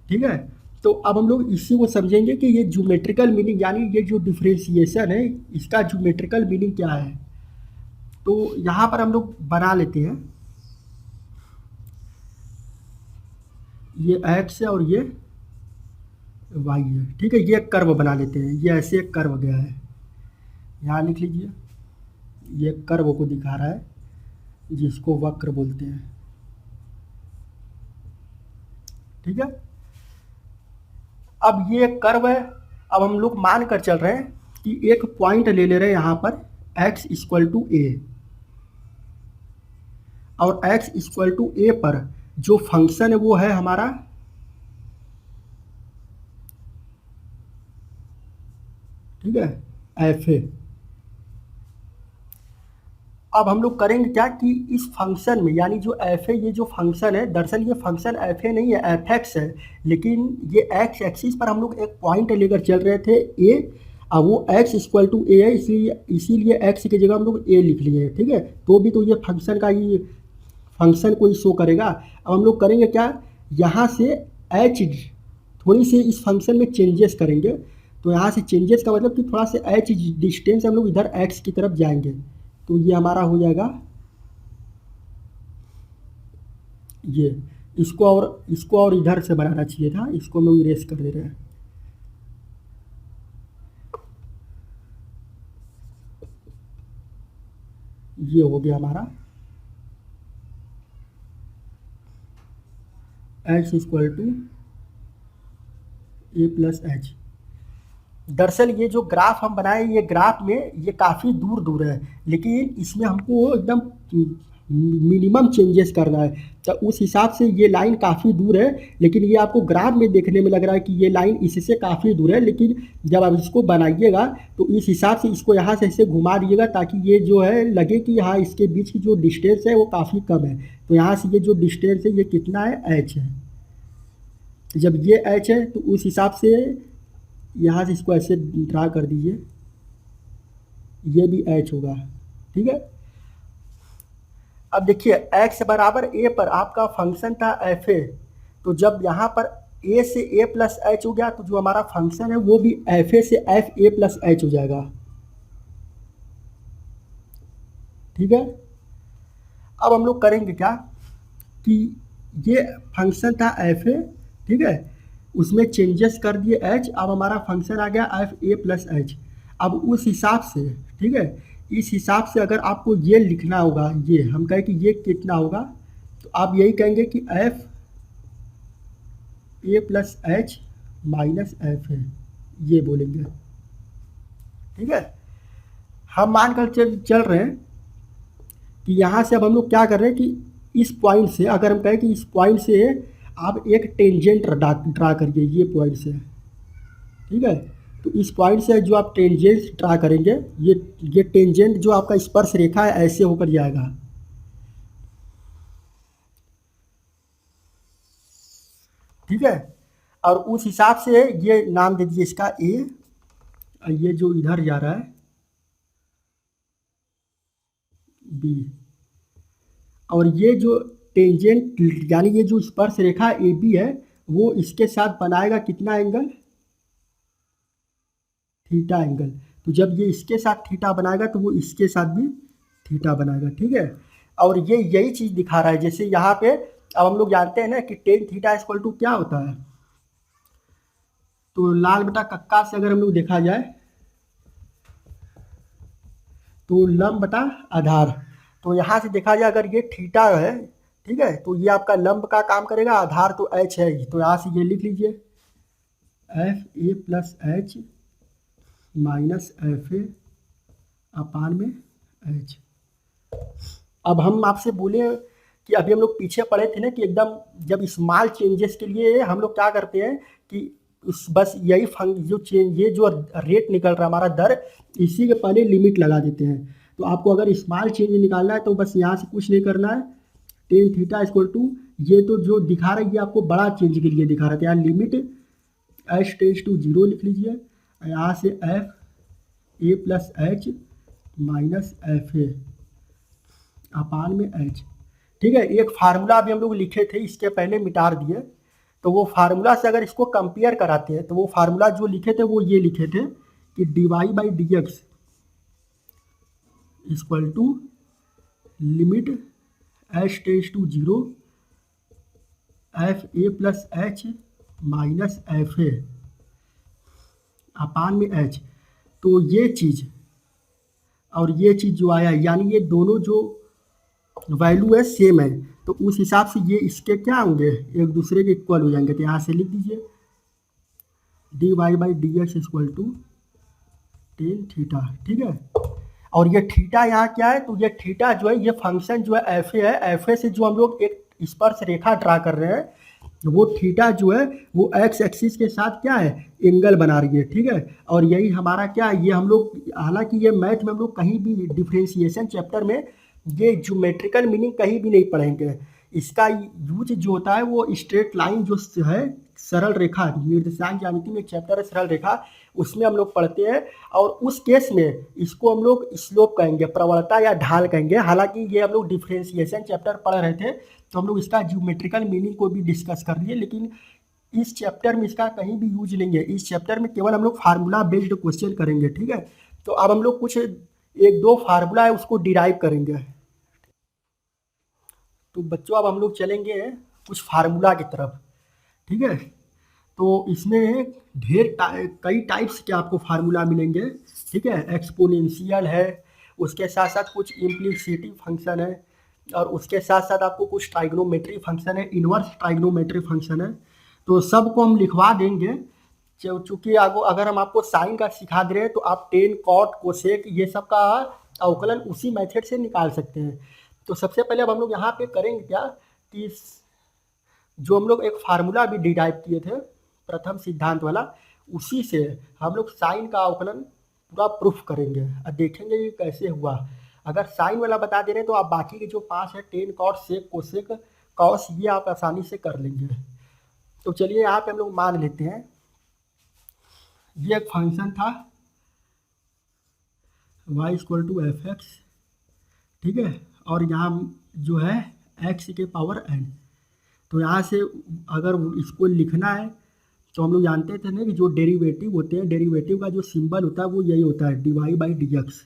ठीक है, तो अब हम लोग इसी को समझेंगे कि ये ज्योमेट्रिकल मीनिंग, यानी ये जो डिफ्रेंशिएशन है इसका ज्योमेट्रिकल मीनिंग क्या है। तो यहाँ पर हम लोग बना लेते हैं, ये एक्स है और ये वाई है। ठीक है, ये कर्व बना लेते हैं, ये ऐसे एक कर्व गया है, यहाँ लिख लीजिए, ये कर्व को दिखा रहा है जिसको वक्र बोलते हैं। ठीक है, अब ये कर्व है। अब हम लोग मान कर चल रहे हैं कि एक पॉइंट ले रहे हैं यहाँ पर x इक्वल टू ए, और x इक्वल टू ए पर जो फंक्शन है वो है हमारा ठीक है एफ ए। अब हम लोग करेंगे क्या कि इस फंक्शन में, यानी जो एफ ए ये जो फंक्शन है, दरअसल ये फंक्शन एफ ए नहीं है, एफ एक्स है, लेकिन ये एक्स एक्सिस पर हम लोग एक पॉइंट लेकर चल रहे थे ए, अब वो x इक्वल टू ए है, इसीलिए x की जगह हम लोग a लिख लिए। ठीक है, तो भी तो ये फंक्शन का ही फंक्शन को ही शो करेगा। अब हम लोग करेंगे क्या, यहाँ से h थोड़ी सी इस फंक्शन में चेंजेस करेंगे। तो यहाँ से चेंजेस का मतलब कि थोड़ा सा h डिस्टेंस हम लोग इधर x की तरफ जाएंगे, तो ये हमारा हो जाएगा ये, इसको और इधर से बनाना चाहिए था, इसको हम लोग इरेज कर दे रहे हैं। ये हो गया हमारा x equal to a plus h. दरअसल ये जो ग्राफ हम बनाए, ये ग्राफ में ये काफ़ी दूर दूर है, लेकिन इसमें हमको एकदम मिनिमम चेंजेस करना है। तो उस हिसाब से ये लाइन काफ़ी दूर है, लेकिन ये आपको ग्राफ में देखने में लग रहा है कि ये लाइन इससे काफ़ी दूर है, लेकिन जब आप इसको बनाइएगा तो इस हिसाब से इसको यहाँ से ऐसे घुमा दीजिएगा ताकि ये जो है लगे कि हाँ इसके बीच की जो डिस्टेंस है वो काफ़ी कम है। तो यहाँ से ये जो डिस्टेंस है ये कितना है, एच है। जब ये एच है तो उस हिसाब से यहाँ से इसको ऐसे ड्रा कर दीजिए, ये भी एच होगा। ठीक है, अब देखिए x बराबर a पर आपका फंक्शन था एफ ए, तो जब यहाँ पर a से a प्लस एच हो गया तो जो हमारा फंक्शन है वो भी एफ ए से एफ ए प्लस एच हो जाएगा। ठीक है, अब हम लोग करेंगे क्या कि ये फंक्शन था एफ ए, ठीक है, उसमें चेंजेस कर दिए h, अब हमारा फंक्शन आ गया एफ ए प्लस एच। अब उस हिसाब से, ठीक है, इस हिसाब से अगर आपको ये लिखना होगा, ये हम कहें कि ये कितना होगा, तो आप यही कहेंगे कि F a plus h minus f ए, ये बोलेंगे। ठीक है, हम मान कर चल रहे हैं कि यहाँ से अब हम लोग क्या कर रहे हैं कि इस पॉइंट से, अगर हम कहें कि इस पॉइंट से आप एक टेंजेंट ड्रा करिए, ये पॉइंट से। ठीक है, तो इस पॉइंट से जो आप टेंजेंट ड्रा करेंगे, ये टेंजेंट जो आपका स्पर्श रेखा है ऐसे होकर जाएगा। ठीक है, और उस हिसाब से ये नाम दे दीजिए इसका ए, ये जो इधर जा रहा है बी, और ये जो टेंजेंट यानी ये जो स्पर्श रेखा ए बी है वो इसके साथ बनाएगा कितना एंगल, थीटा एंगल। तो जब ये इसके साथ थीटा बनाएगा तो वो इसके साथ भी थीटा बनाएगा। ठीक है, और ये यही चीज़ दिखा रहा है, जैसे यहाँ पे अब हम लोग जानते हैं ना कि टेन थीटा इक्वल टू क्या होता है, तो लाल बटा कक्का से अगर हम लोग देखा जाए तो लंब बटा आधार, तो यहाँ से देखा जाए अगर ये थीटा है, ठीक है, तो ये आपका लंब का काम करेगा, आधार तो एच है ही, तो यहाँ से ये लिख लीजिए f a plus h minus f a upon में एच। अब हम आपसे बोले कि अभी हम लोग पीछे पढ़े थे ना कि एकदम जब स्मॉल चेंजेस के लिए हम लोग क्या करते हैं कि उस बस यही जो चेंज ये जो रेट निकल रहा है हमारा दर, इसी के पहले लिमिट लगा देते हैं। तो आपको अगर स्मॉल चेंज निकालना है तो बस यहाँ से कुछ नहीं करना है, टेन थीटा इक्वल टू ये तो जो दिखा रहा है ये आपको बड़ा चेंज के लिए दिखा रहा था, यहाँ limit h tends to zero लिख लीजिए, यहाँ से f a plus h minus f a upon में एच। ठीक है, एक फार्मूला अभी हम लोग लिखे थे, इसके पहले मिटा दिए, तो वो फार्मूला से अगर इसको कंपेयर कराते हैं तो वो फार्मूला जो लिखे थे वो ये लिखे थे कि d Y by D x equal to limit h tends to zero f a plus h minus f a upon में एच। तो ये चीज़ और ये चीज़ जो आया, यानी ये दोनों जो वैल्यू है सेम है, तो उस हिसाब से ये इसके क्या होंगे, एक दूसरे के इक्वल हो जाएंगे। तो यहाँ से लिख दीजिए d Y by D x equal to tan theta. ठीक है, और ये थीटा यहाँ क्या है, तो ये थीटा जो है ये फंक्शन जो है एफ ए है, एफ ए से जो हम लोग एक स्पर्श रेखा ड्रा कर रहे हैं वो थीटा जो है वो एक्स एक्सिस के साथ क्या है, एंगल बना रही है। ठीक है, और यही हमारा क्या है, ये हम लोग हालांकि ये मैथ में हम लोग कहीं भी डिफ्रेंशिएशन चैप्टर में ये ज्योमेट्रिकल मीनिंग कहीं भी नहीं पढ़ेंगे। इसका यूज जो होता है वो स्ट्रेट लाइन जो है, सरल रेखा, निर्देशांक ज्यामिति में एक चैप्टर है सरल रेखा, उसमें हम लोग पढ़ते हैं, और उस केस में इसको हम लोग स्लोप कहेंगे, प्रवणता या ढाल कहेंगे। हालांकि ये हम लोग डिफ्रेंशिएशन चैप्टर पढ़ रहे थे तो हम लोग इसका ज्योमेट्रिकल मीनिंग को भी डिस्कस कर लिए, लेकिन इस चैप्टर में इसका कहीं भी यूज नहीं है। इस चैप्टर में केवल हम लोग फार्मूला बेस्ड क्वेश्चन करेंगे। ठीक है, तो अब हम लोग कुछ एक दो फार्मूला है उसको डिराइव करेंगे। तो बच्चों अब हम लोग चलेंगे कुछ फार्मूला की तरफ। ठीक है, तो इसमें कई टाइप्स के आपको फार्मूला मिलेंगे। ठीक है, एक्सपोनेंशियल है, उसके साथ साथ कुछ इम्प्लिसिटी फंक्शन है, और उसके साथ साथ आपको कुछ ट्राइग्नोमेट्री फंक्शन है, इन्वर्स ट्राइग्नोमेट्री फंक्शन है। तो सबको हम लिखवा देंगे, चूँकि अगर हम आपको साइन का सिखा दे रहे हैं तो आप टेन कॉट कोसेक ये सब का अवकलन उसी मेथड से निकाल सकते हैं। तो सबसे पहले अब हम लोग यहाँ पे करेंगे क्या कि जो हम लोग एक फार्मूला भी डिराइव किए थे प्रथम सिद्धांत वाला, उसी से हम लोग साइन का अवकलन पूरा प्रूफ करेंगे और देखेंगे ये कैसे हुआ। अगर साइन वाला बता दे रहे हैं तो आप बाकी के जो 5 है tan cot sec cosec cos ये आप आसानी से कर लेंगे। तो चलिए यहाँ पे हम लोग मान लेते हैं ये एक फंक्शन था y equal to F x. ठीक है, और यहाँ जो है x के पावर n। तो यहाँ से अगर इसको लिखना है तो हम लोग जानते थे ना कि जो डेरिवेटिव होते हैं, डेरिवेटिव का जो सिंबल होता है वो यही होता है d Y by D x.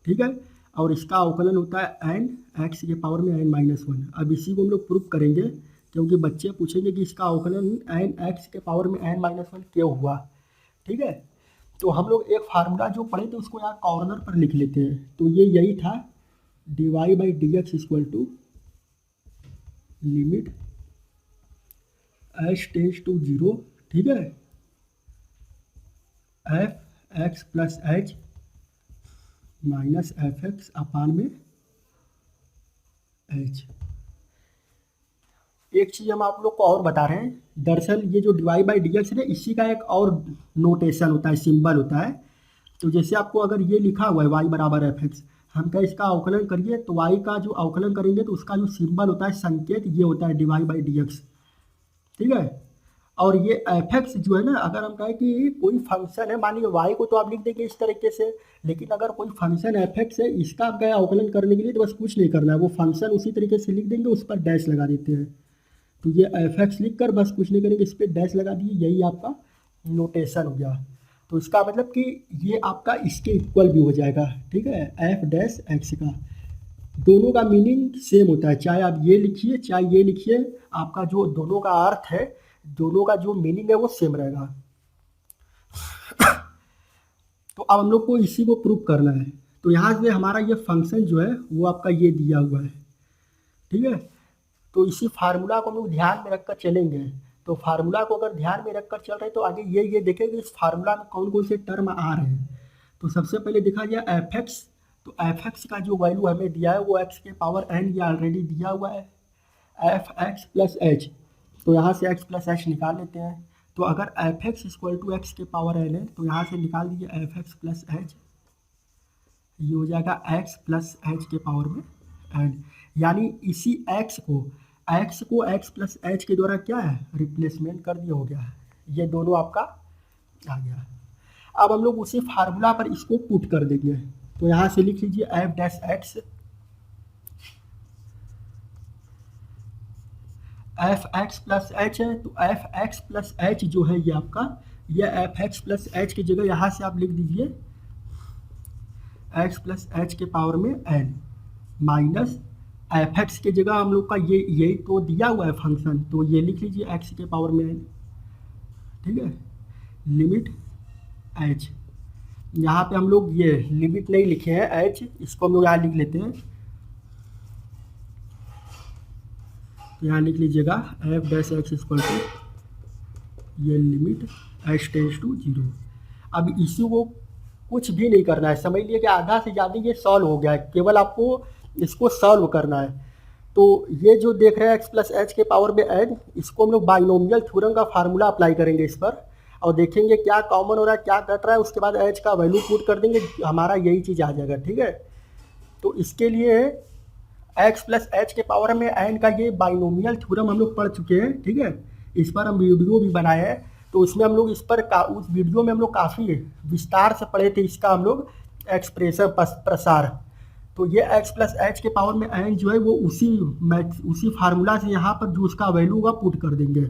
ठीक है, और इसका अवकलन होता है n x के पावर में n माइनस वन। अब इसी को हम लोग प्रूफ करेंगे, क्योंकि बच्चे पूछेंगे कि इसका अवकलन n x के पावर में n माइनस वन क्यों हुआ। ठीक है, तो हम लोग एक फार्मूला जो पढ़े थे उसको यहाँ कॉर्नर पर लिख लेते हैं। तो ये यही था d Y by D x equal to limit h tends to zero. ठीक है, f x plus h minus f x upon में एच। एक चीज़ हम आप लोग को और बता रहे हैं, दरअसल ये जो डी बाई डी एक्स है इसी का एक और नोटेशन होता है, सिंबल होता है। तो जैसे आपको अगर ये लिखा हुआ है y बराबर एफ एक्स, हम क्या इसका अवकलन करिए तो y का जो अवकलन करेंगे तो उसका जो सिंबल होता है, संकेत, ये होता है डी बाई डी एक्स। ठीक है, और ये एफ एक्स जो है ना, अगर हम कहें कि कोई फंक्शन है, मान लीजिए y को तो आप लिख देंगे इस तरीके से, लेकिन अगर कोई फंक्शन एफ एक्स है इसका आप गए अवकलन करने के लिए तो बस कुछ नहीं करना है, वो फंक्शन उसी तरीके से लिख देंगे, उस पर डैश लगा देते हैं। तो ये एफ एक्स लिख कर बस कुछ नहीं करेंगे, इस पर डैश लगा दिए, यही आपका नोटेशन हो गया। तो इसका मतलब कि ये आपका इसके इक्वल भी हो जाएगा। ठीक है, एफ डैश एक्स का दोनों का मीनिंग सेम होता है, चाहे आप ये लिखिए चाहे ये लिखिए, आपका जो दोनों का अर्थ है, दोनों का जो मीनिंग है वो सेम रहेगा। तो अब हम लोग को इसी को प्रूव करना है। तो यहाँ से हमारा ये फंक्शन जो है वो आपका ये दिया हुआ है। ठीक है, तो इसी फार्मूला को हम लोग ध्यान में रखकर चलेंगे। तो फार्मूला को अगर ध्यान में रखकर चल रहे हैं तो आगे ये देखेंगे इस फार्मूला में कौन कौन से टर्म आ रहे हैं। तो सबसे पहले देखा जाए एफ एक्स, तो एफ एक्स का जो वैल्यू हमें दिया है वो एक्स के पावर n ये ऑलरेडी दिया हुआ है, एफ एक्स प्लस एच। तो यहाँ से x प्लस एच निकाल लेते हैं। तो अगर f x equal to x के पावर एन है तो यहाँ से निकाल दीजिए एफ एक्स प्लस एच, ये हो जाएगा x प्लस एच के पावर में एन। यानी इसी x को x प्लस एच के द्वारा क्या है रिप्लेसमेंट कर दिया, हो गया है। ये दोनों आपका आ गया। अब हम लोग उसी फार्मूला पर इसको पुट कर देंगे। तो यहाँ से लिख लीजिए F dash x, F x plus H है तो एफ एक्स प्लस एच जो है ये आपका, ये एफ एक्स प्लस एच की जगह यहाँ से आप लिख दीजिए एक्स प्लस एच के पावर में एन माइनस एफ एक्स की जगह हम लोग का ये यही तो दिया हुआ है फंक्शन, तो ये लिख लीजिए एक्स के पावर में एन, ठीक है। लिमिट एच, यहाँ पे हम लोग ये लिमिट नहीं लिखे हैं एच, इसको हम लोग यहाँ लिख लेते हैं। तो यहाँ लिख लीजिएगा f dash x equal to ये लिमिट एच टेंस टू 0। अब इसी को कुछ भी नहीं करना है, समझ लिए कि आधा से ज़्यादा ये सॉल्व हो गया है, केवल आपको इसको सॉल्व करना है। तो ये जो देख रहे हैं एक्स प्लस एच के पावर में एन, इसको हम लोग बाइनोमियल थ्योरम का फार्मूला अप्लाई करेंगे इस पर और देखेंगे क्या कॉमन हो रहा है क्या कट रहा है, उसके बाद एच का वैल्यू पुट कर देंगे, हमारा यही चीज़ आ जाएगा, ठीक है। तो इसके लिए एक्स प्लस एच के पावर में एन का ये बाइनोमियल थ्योरम हम लोग पढ़ चुके हैं, ठीक है। इस पर हम वीडियो भी बनाए हैं, तो उसमें हम लोग इस पर उस वीडियो में हम लोग काफ़ी विस्तार से पढ़े थे इसका हम लोग एक्सप्रेशन प्रसार। तो ये एक्स प्लस एच के पावर में एन जो है वो उसी फार्मूला से यहाँ पर जो उसका वैल्यू होगा पुट कर देंगे,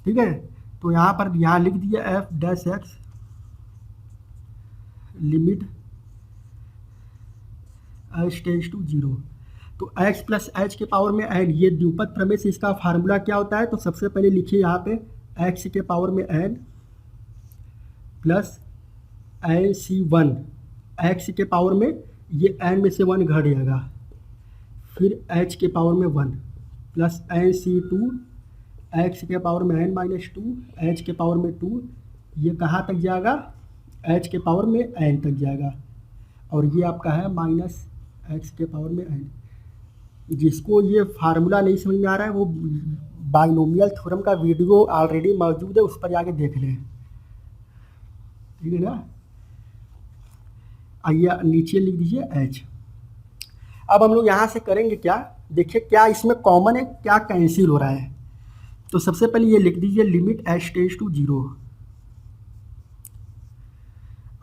ठीक है। तो यहाँ पर यहाँ लिख दिए f dash x limit h tends to 0। तो x प्लस एच के पावर में एन, ये द्विपद प्रमेय से इसका फार्मूला क्या होता है, तो सबसे पहले लिखिए यहाँ पे x के पावर में n plus n C 1, x के पावर में ये n में से 1 घट जाएगा, फिर h के पावर में 1 प्लस एन सी 2, एक्स के पावर में n माइनस 2, h के पावर में 2, ये कहाँ तक जाएगा h के पावर में n तक जाएगा, और ये आपका है माइनस x के पावर में n। जिसको ये फार्मूला नहीं समझ में आ रहा है वो बाइनोमियल थ्योरम का वीडियो ऑलरेडी मौजूद है, उस पर जाके देख लें, ठीक है ना। आइए नीचे लिख दीजिए एच। अब हम लोग यहाँ से करेंगे क्या, देखिए क्या इसमें कॉमन है क्या कैंसिल हो रहा है। तो सबसे पहले ये लिख दीजिए लिमिट एच टेंस टू 0।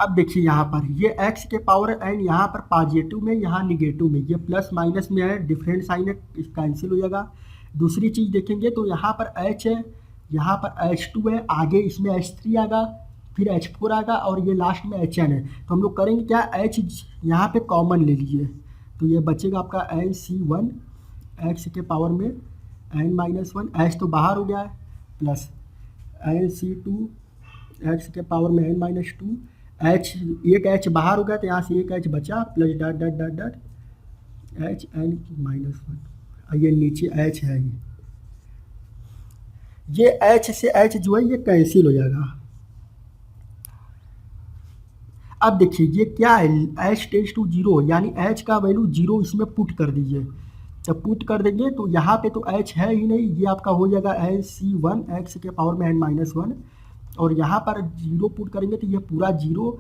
अब देखिए यहाँ पर ये x के पावर एन यहाँ पर पॉजिटिव में, यहाँ निगेटिव में, ये प्लस माइनस में है, डिफरेंट साइन है, कैंसिल हो जाएगा। दूसरी चीज़ देखेंगे तो यहाँ पर h है, यहाँ पर H2 है, आगे इसमें H3 आएगा, फिर H4 आएगा और ये लास्ट में HN है। तो हम लोग करेंगे क्या, H यहाँ पे कॉमन ले लीजिए, तो ये बचेगा आपका NC1 x के पावर में n माइनस 1, H तो बाहर हो गया है, प्लस NC2 x के पावर में n माइनस 2, एच एक एच बाहर हो गया तो यहाँ से एक एच बचा, plus dot dot dot dot H N minus 1, ये नीचे एच है, ये एच से एच जो है ये कैंसिल हो जाएगा। अब देखिए ये क्या है, एच टेंस टू 0, यानी एच का वैल्यू 0 इसमें पुट कर दीजिए। जब पुट कर देंगे तो यहाँ पे तो एच है ही नहीं, ये आपका हो जाएगा NC1 x के पावर में n माइनस 1, और यहाँ पर 0 पुट करेंगे तो ये पूरा 0,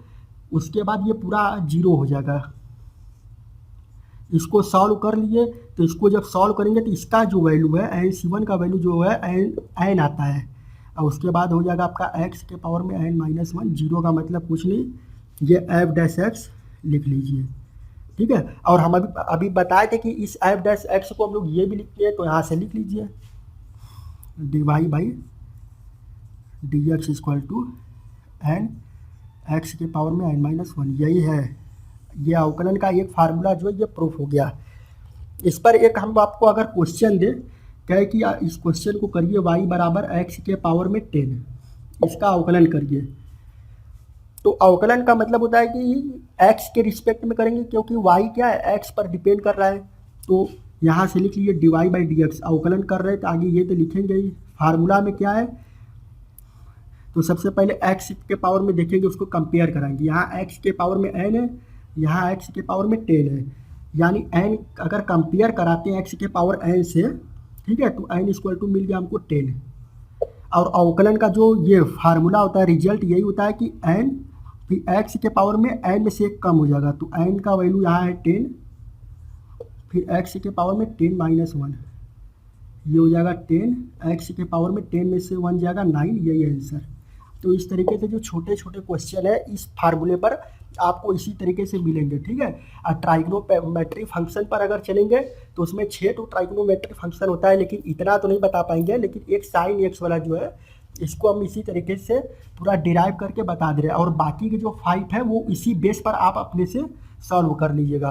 उसके बाद ये पूरा 0 हो जाएगा। इसको सॉल्व कर लिए, तो इसको जब सॉल्व करेंगे तो इसका जो वैल्यू है NC1 का वैल्यू जो है n आता है, और उसके बाद हो जाएगा आपका x के पावर में n माइनस 1, 0 का मतलब कुछ नहीं, ये एफ डैश एक्स लिख लीजिए, ठीक है। और हम अभी बताए थे कि इस एफ डैश एक्स को हम लोग ये भी लिखते हैं, तो यहाँ से लिख लीजिए dy by dx equal to N X के पावर में n माइनस 1, यही है, ये अवकलन का एक फार्मूला जो है ये प्रूफ हो गया। इस पर एक हम आपको अगर क्वेश्चन दे, कहे कि इस क्वेश्चन को करिए y बराबर x के पावर में 10, इसका अवकलन करिए। तो अवकलन का मतलब होता है कि x के रिस्पेक्ट में करेंगे, क्योंकि y क्या है x पर डिपेंड कर रहा है। तो यहाँ से लिख लीजिए dy बाई डी एक्स, अवकलन कर रहे हैं तो आगे ये तो लिखेंगे ही। फार्मूला में क्या है, तो सबसे पहले x के पावर में देखेंगे, उसको कंपेयर कराएंगे। यहाँ x के पावर में n है, यहाँ x के पावर में 10 है, यानी n अगर कंपेयर कराते हैं x के पावर n से, ठीक है, तो n इक्वल टू मिल गया हमको 10, और अवकलन का जो ये फार्मूला होता है, रिजल्ट यही होता है कि n फिर x के पावर में n में से एक कम हो जाएगा, तो n का वैल्यू यहाँ है 10, फिर x के पावर में 10 माइनस 1, ये हो जाएगा 10, x के पावर में 10 में से 1 जाएगा 9, यही आंसर। तो इस तरीके से जो छोटे छोटे क्वेश्चन है इस फार्मूले पर आपको इसी तरीके से मिलेंगे, ठीक है। और ट्राइग्नोमेट्रिक फंक्शन पर अगर चलेंगे तो उसमें 6 तो ट्राइग्नोमेट्रिक फंक्शन होता है, लेकिन इतना तो नहीं बता पाएंगे, लेकिन एक साइन एक्स वाला जो है इसको हम इसी तरीके से पूरा डिराइव करके बता दे रहे हैं, और बाकी के जो 5 है वो इसी बेस पर आप अपने से सॉल्व कर लीजिएगा।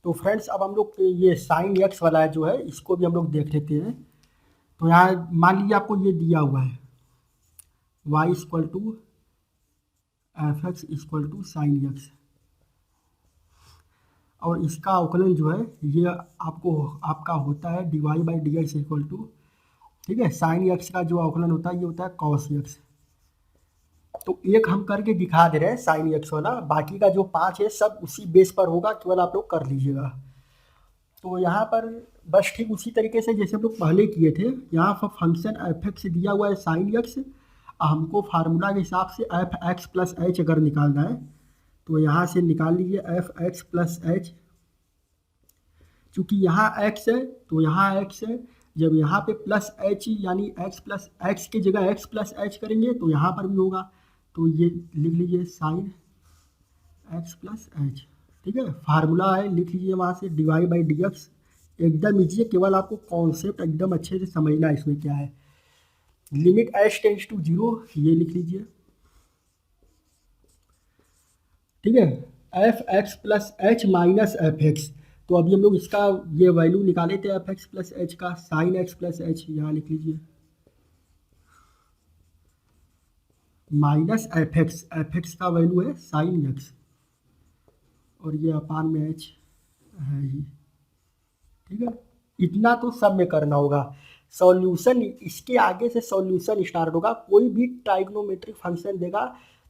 तो फ्रेंड्स अब हम लोग ये साइन एक्स वाला है जो है इसको भी हम लोग देख लेते हैं। तो यहाँ मान लीजिए आपको ये दिया हुआ है y equal to F x equal to sine X, और इसका अवकलन जो है ये आपका होता है dy by D x equal to, ठीक है, साइन एक्स का जो अवकलन होता है ये होता है कॉस एक्स। तो एक हम करके दिखा दे रहे हैं साइन एक्स वाला, बाकी का जो 5 है सब उसी बेस पर होगा, केवल आप लोग कर लीजिएगा। तो यहाँ पर बस ठीक उसी तरीके से जैसे हम लोग पहले किए थे, यहाँ पर फंक्शन एफ एक्स दिया हुआ है साइन एक्स, हमको फार्मूला के हिसाब से एफ एक्स प्लस एच अगर निकालना है तो यहाँ से निकाल लीजिए एफ एक्स प्लस एच। चूँकि यहाँ x है तो यहाँ x है, जब यहाँ पे प्लस एच यानी x प्लस एक्स की जगह x प्लस एच करेंगे तो यहाँ पर भी होगा, तो ये लिख लीजिए साइन x प्लस एच, ठीक है। फार्मूला है लिख लीजिए वहाँ से dy बाई डी एक्स, एकदम ईजी है, केवल आपको कॉन्सेप्ट एकदम अच्छे से समझना है इसमें क्या है। लिमिट h टेंड्स टू 0 ये लिख लीजिए, ठीक है, f x plus h minus f x. तो अभी हम लोग इसका ये वैल्यू निकाले थे एफ एक्स प्लस एच का, साइन एक्स प्लस एच यहाँ लिख लीजिए माइनस एफ एक्स का वैल्यू है साइन एक्स, और ये अपान में एच है ही, ठीक है। इतना तो सब में करना होगा। सॉल्यूशन इसके आगे से सॉल्यूशन स्टार्ट होगा, कोई भी ट्राइग्नोमेट्रिक फंक्शन देगा,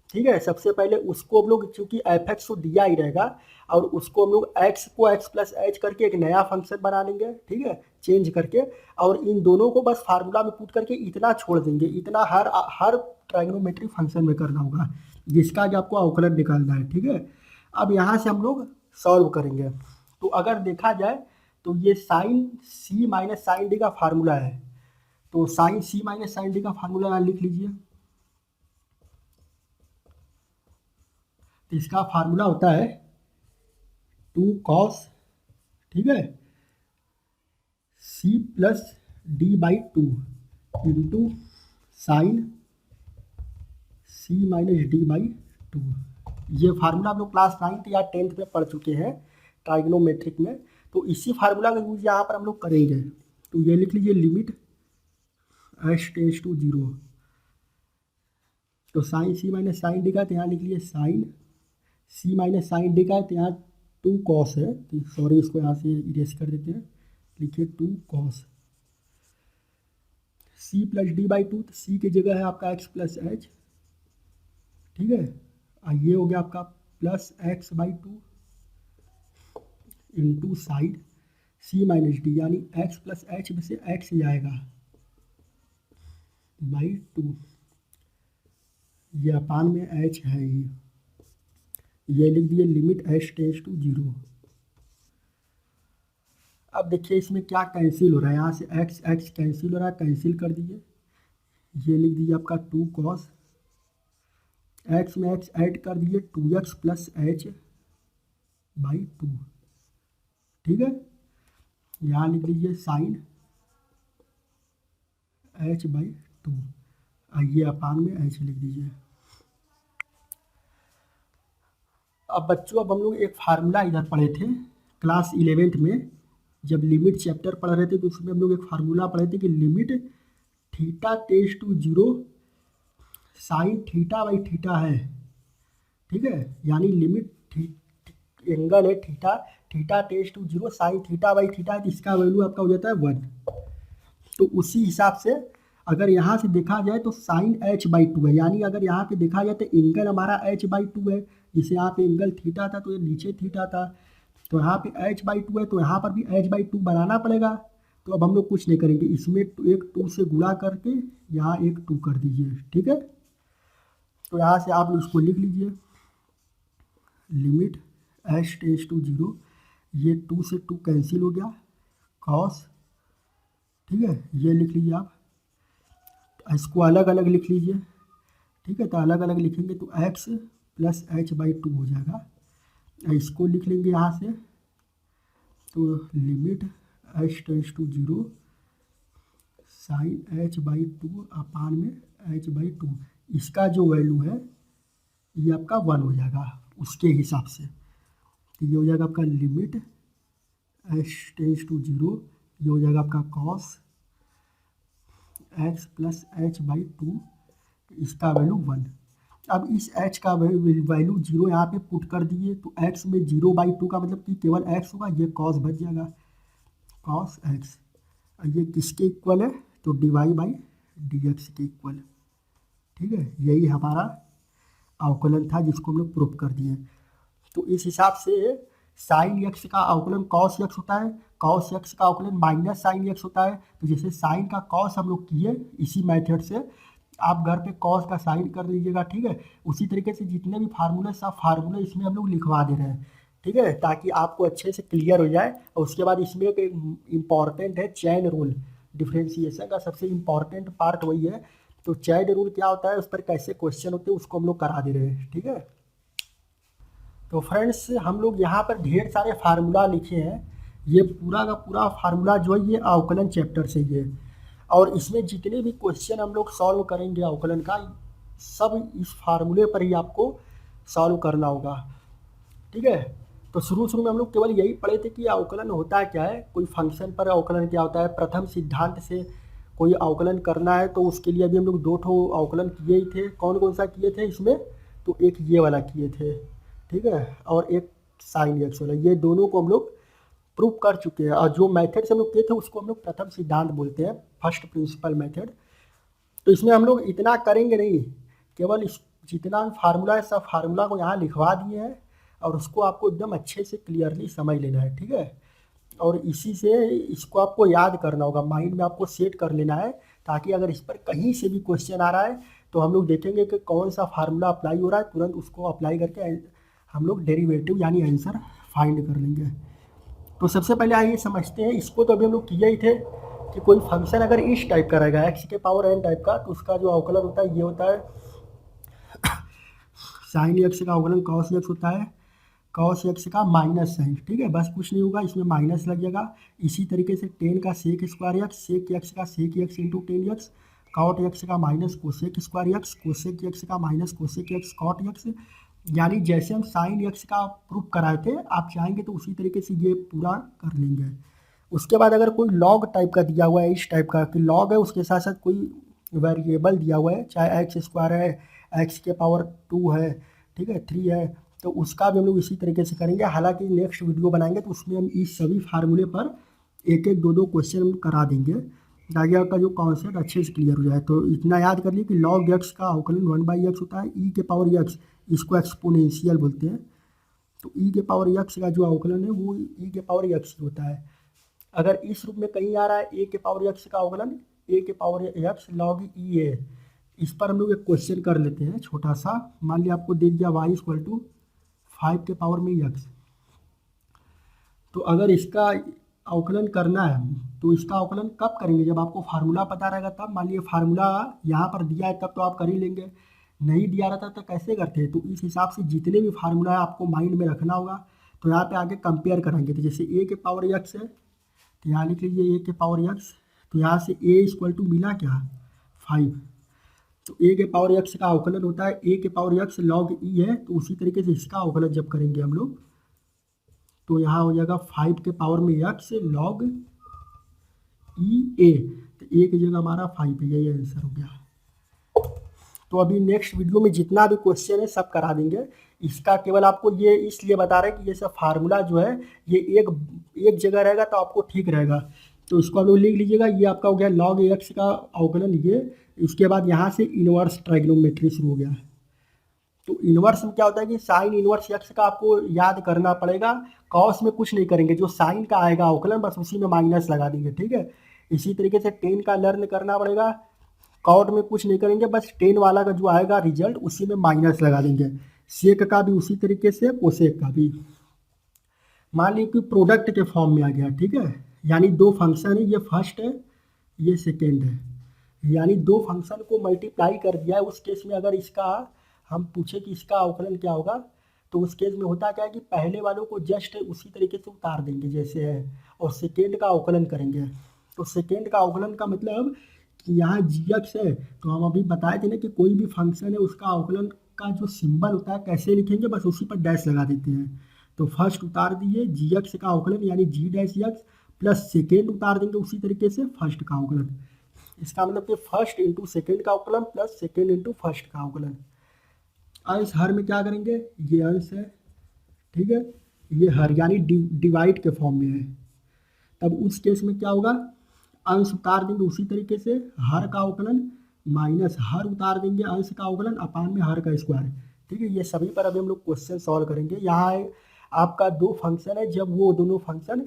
ठीक है, सबसे पहले उसको हम लोग चूंकि एफ एक्स को दिया ही रहेगा और उसको हम लोग एक्स को एक्स प्लस एच करके एक नया फंक्शन बना लेंगे, ठीक है, चेंज करके, और इन दोनों को बस फार्मूला में पुट करके इतना छोड़ देंगे। इतना हर ट्राइग्नोमेट्रिक फंक्शन में करना होगा जिसका कि आपको अवकलन निकालना है, ठीक है। अब यहाँ से हम लोग सॉल्व करेंगे। तो अगर देखा जाए तो ये साइन सी माइनस साइन डी का फार्मूला है, तो साइन सी माइनस साइन डी का फार्मूला यहाँ लिख लीजिए। तो इसका फार्मूला होता है 2 cos, ठीक है, c plus D by 2 into sine c minus D by 2। ये फार्मूला हम लोग क्लास 9th या 10th में पढ़ चुके हैं ट्राइग्नोमेट्रिक में, तो इसी फार्मूला का यूज यहाँ पर हम लोग करेंगे। तो ये लिख लीजिए लिमिट h टेंड्स टू 0, तो sine c minus sine D का, तो यहाँ लिख लीजिए sine c minus sine D का, तो यहाँ 2 cos है, तो सॉरी इसको यहाँ से इरेज कर देते हैं, लिखिए 2 cos c plus D by 2, तो c की जगह है आपका x प्लस एच, ठीक है, और ये हो गया आपका plus x by 2 into sine c minus D, यानी x प्लस एच में से x ही आएगा बाई 2, ये अपान में h है ही, ये लिख दिए लिमिट h टेंड्स टू 0। अब देखिए इसमें क्या कैंसिल हो रहा है, यहाँ से x x कैंसिल हो रहा है, कैंसिल कर दीजिए, ये लिख दीजिए आपका 2 cos, x में x ऐड कर दीजिए 2x प्लस एच बाई 2, ठीक है, यहाँ लिख लीजिए साइन h बाई 2, ये अपान में h लिख दीजिए। अब बच्चों अब हम लोग एक फार्मूला इधर पढ़े थे क्लास 11th में, जब लिमिट चैप्टर पढ़ रहे थे तो उसमें हम लोग एक फार्मूला पढ़े थे कि limit theta tends to 0 sine theta by theta है, ठीक है, यानी लिमिट एंगल है theta, theta tends to 0 sine theta by theta है, तो इसका वैल्यू आपका हो जाता है 1। तो उसी हिसाब से अगर यहाँ से देखा जाए तो साइन h बाई 2 है, यानी अगर यहाँ पे देखा जाए तो एंगल हमारा h बाई 2 है, जिसे यहाँ पे एंगल थीटा था तो ये नीचे थीटा था, तो यहाँ पे h बाई 2 है, तो यहाँ पर भी h बाई 2 बनाना पड़ेगा। तो अब हम लोग कुछ नहीं करेंगे, इसमें एक 2 से गुणा करके यहाँ एक 2 कर दीजिए, ठीक है। तो यहाँ से आप इसको लिख लीजिए, लिमिट h टेंस टू 0, ये 2 से 2 कैंसिल हो गया, कॉस, ठीक है, ये लिख लीजिए आप। इसको अलग अलग लिख लीजिए, ठीक है। तो अलग अलग लिखेंगे तो x प्लस h/2 हो जाएगा। इसको लिख लेंगे यहाँ से, तो limit h tends to 0 sine h/2 upon में h/2, इसका जो वैल्यू है ये आपका 1 हो जाएगा उसके हिसाब से। तो ये हो जाएगा आपका लिमिट h टेंस टू 0, ये हो जाएगा आपका कॉस x प्लस h/2, इसका वैल्यू 1। अब इस h का वैल्यू 0 यहाँ पे पुट कर दिए, तो x में 0/2 का मतलब कि केवल x होगा, ये कॉस बच जाएगा, कॉस x। ये किसके इक्वल है, तो dy/dx के इक्वल, ठीक है। यही हमारा अवकलन था जिसको हम लोग प्रूफ कर दिए। तो इस हिसाब से साइन x का अवकलन कॉस x होता है, कॉस x का अवकलन माइनस साइन x होता है। तो जैसे साइन का कॉस हम लोग किए, इसी मेथड से आप घर पे कॉस का साइन कर लीजिएगा, ठीक है। उसी तरीके से जितने भी फार्मूले सब फार्मूले इसमें हम लोग लिखवा दे रहे हैं, ठीक है, ताकि आपको अच्छे से क्लियर हो जाए। और उसके बाद इसमें एक इम्पॉर्टेंट है चैन रूल, डिफ्रेंसिएशन का सबसे इम्पॉर्टेंट पार्ट वही है। तो चैन रूल क्या होता है, उस पर कैसे क्वेश्चन होते हैं, उसको हम लोग करा दे रहे हैं, ठीक है। तो फ्रेंड्स हम लोग यहाँ पर ढेर सारे फार्मूला लिखे हैं, ये पूरा का पूरा फार्मूला जो है ये अवकलन चैप्टर से ही है। और इसमें जितने भी क्वेश्चन हम लोग सॉल्व करेंगे अवकलन का, सब इस फार्मूले पर ही आपको सॉल्व करना होगा, ठीक है। तो शुरू में हम लोग केवल यही पढ़े थे कि अवकलन होता क्या है, कोई फंक्शन पर अवकलन क्या होता है, प्रथम सिद्धांत से कोई अवकलन करना है तो उसके लिए अभी हम लोग 2 ठो अवकलन किए ही थे। कौन कौन सा किए थे इसमें, तो एक ये वाला किए थे, ठीक है, और एक साइन एक्स वाला, ये दोनों को हम लोग प्रूव कर चुके हैं। और जो मेथड से हम लोग किए थे उसको हम लोग प्रथम सिद्धांत बोलते हैं, फर्स्ट प्रिंसिपल मेथड। तो इसमें हम लोग इतना करेंगे नहीं, केवल जितना फार्मूला है सब फार्मूला को यहाँ लिखवा दिए हैं और उसको आपको एकदम अच्छे से क्लियरली समझ लेना है, ठीक है। और इसी से इसको आपको याद करना होगा, माइंड में आपको सेट कर लेना है, ताकि अगर इस पर कहीं से भी क्वेश्चन आ रहा है तो हम लोग देखेंगे कि कौन सा फार्मूला अप्लाई हो रहा है, तुरंत उसको अप्लाई करके हम लोग डेरिवेटिव यानी आंसर फाइंड कर लेंगे। तो सबसे पहले आइए समझते हैं इसको। तो अभी हम लोग किए ही थे कि कोई फंक्शन अगर इस टाइप का रहेगा x के पावर n टाइप का, तो उसका जो अवकलन होता है ये होता है साइन x का अवकलन cos x होता है, cos x का माइनस साइन, ठीक है, बस कुछ नहीं होगा, इसमें माइनस लग जाएगा। इसी तरीके से 10 का sec square x, sec x का sec x into 10x, cot x का minus cosec square x, cosec x का minus cosec x cot x। यानी जैसे हम साइन x का प्रूफ कराए थे, आप चाहेंगे तो उसी तरीके से ये पूरा कर लेंगे। उसके बाद अगर कोई लॉग टाइप का दिया हुआ है, इस टाइप का कि लॉग है, उसके साथ साथ कोई वेरिएबल दिया हुआ है, चाहे एक्स स्क्वायर है, एक्स के पावर 2 है, ठीक है, 3 है, तो उसका भी हम लोग इसी तरीके से करेंगे। हालांकि नेक्स्ट वीडियो बनाएंगे तो उसमें हम इस सभी फार्मूले पर एक एक दो क्वेश्चन हम करा देंगे, ताकि आपका जो कॉन्सेप्ट अच्छे से क्लियर हो जाए। तो इतना याद कर लिए कि लॉग एक्स का अवकलन 1/x होता है, ई के पावर एक्स, इसको एक्सपोनेंशियल बोलते हैं। तो ई के पावर एक्स का जो अवकलन है वो ई के पावर एक्स होता है। अगर इस रूप में कहीं आ रहा है ए के पावर एक्स का अवकलन, ए के पावर एक्स लॉग ई ए, इस पर हम लोग एक क्वेश्चन कर लेते हैं छोटा सा। मान लिया आपको दे दिया y = 5 के पावर में x, तो अगर इसका अवकलन करना है तो इसका अवकलन कब करेंगे, जब आपको फार्मूला पता रहेगा तब। मान लीजिए फार्मूला यहाँ पर दिया है तब तो आप कर ही लेंगे, नहीं दिया रहता तो कैसे करते हैं। तो इस हिसाब से जितने भी फार्मूला है आपको माइंड में रखना होगा। तो यहाँ पे आगे कंपेयर करेंगे, तो जैसे ए के पावर एक्स है तो यहाँ लिख लीजिए ए के पावर एक्स, तो यहाँ से ए = मिला क्या 5, तो ए के पावर एक्स का अवकलन होता है ए के पावर एक्स लॉग ई है। तो उसी तरीके से इसका अवकलन जब करेंगे हम लोग तो यहाँ हो जाएगा 5 के पावर में एक्स लॉग ई ए, तो ए की जगह हमारा 5 है, यही आंसर हो गया। तो अभी नेक्स्ट वीडियो में जितना भी क्वेश्चन है सब करा देंगे। इसका केवल आपको ये इसलिए बता रहे हैं कि ये सब फार्मूला जो है ये एक जगह रहेगा तो आपको ठीक रहेगा। तो इसको आप लोग लिख लीजिएगा, ये आपका हो गया लॉग एक्स का अवकलन ये। इसके बाद यहाँ से इनवर्स ट्राइग्नोमेट्री शुरू हो गया। तो इन्वर्स में क्या होता है कि साइन इन्वर्स एक्स का आपको याद करना पड़ेगा। कॉस में कुछ नहीं करेंगे, जो साइन का आएगा अवकलन बस उसी में माइनस लगा देंगे, ठीक है। इसी तरीके से टेन का लर्न करना पड़ेगा, कॉट में कुछ नहीं करेंगे, बस टेन वाला का जो आएगा रिजल्ट उसी में माइनस लगा देंगे। सेक का भी उसी तरीके से, कोसेक का भी। मान लीजिए कि प्रोडक्ट के फॉर्म में आ गया, ठीक है, यानी दो फंक्शन है, ये फर्स्ट है ये सेकेंड है, यानी दो फंक्शन को मल्टीप्लाई कर दिया है। उस केस में अगर इसका हम पूछे कि इसका अवकलन क्या होगा, तो उस केस में होता क्या है कि पहले वालों को जस्ट उसी तरीके से उतार देंगे जैसे है, और सेकेंड का अवकलन करेंगे। तो सेकेंड का अवकलन का मतलब कि यहाँ जी एक्स है, तो हम अभी बताए थे ना कि कोई भी फंक्शन है उसका अवकलन का जो सिंबल होता है कैसे लिखेंगे, बस उसी पर डैश लगा देते हैं। तो फर्स्ट उतार दिए जी एक्स का अवकलन यानी जी डैश एक्स, प्लस सेकेंड उतार देंगे उसी तरीके से फर्स्ट का अवकलन। इसका मतलब कि फर्स्ट इंटू सेकेंड का अवकलन प्लस सेकेंड इंटू फर्स्ट का अवकलन। अंश हर में क्या करेंगे, ये अंश है, ठीक है, ये हर यानी डिवाइड के फॉर्म में है। तब उस केस में क्या होगा, अंश उतार देंगे उसी तरीके से, हर का अवकलन माइनस हर उतार देंगे अंश का अवकलन अपान में हर का स्क्वायर, ठीक है। ये सभी पर अभी हम लोग क्वेश्चन सॉल्व करेंगे। यहाँ आपका दो फंक्शन है, जब वो दोनों फंक्शन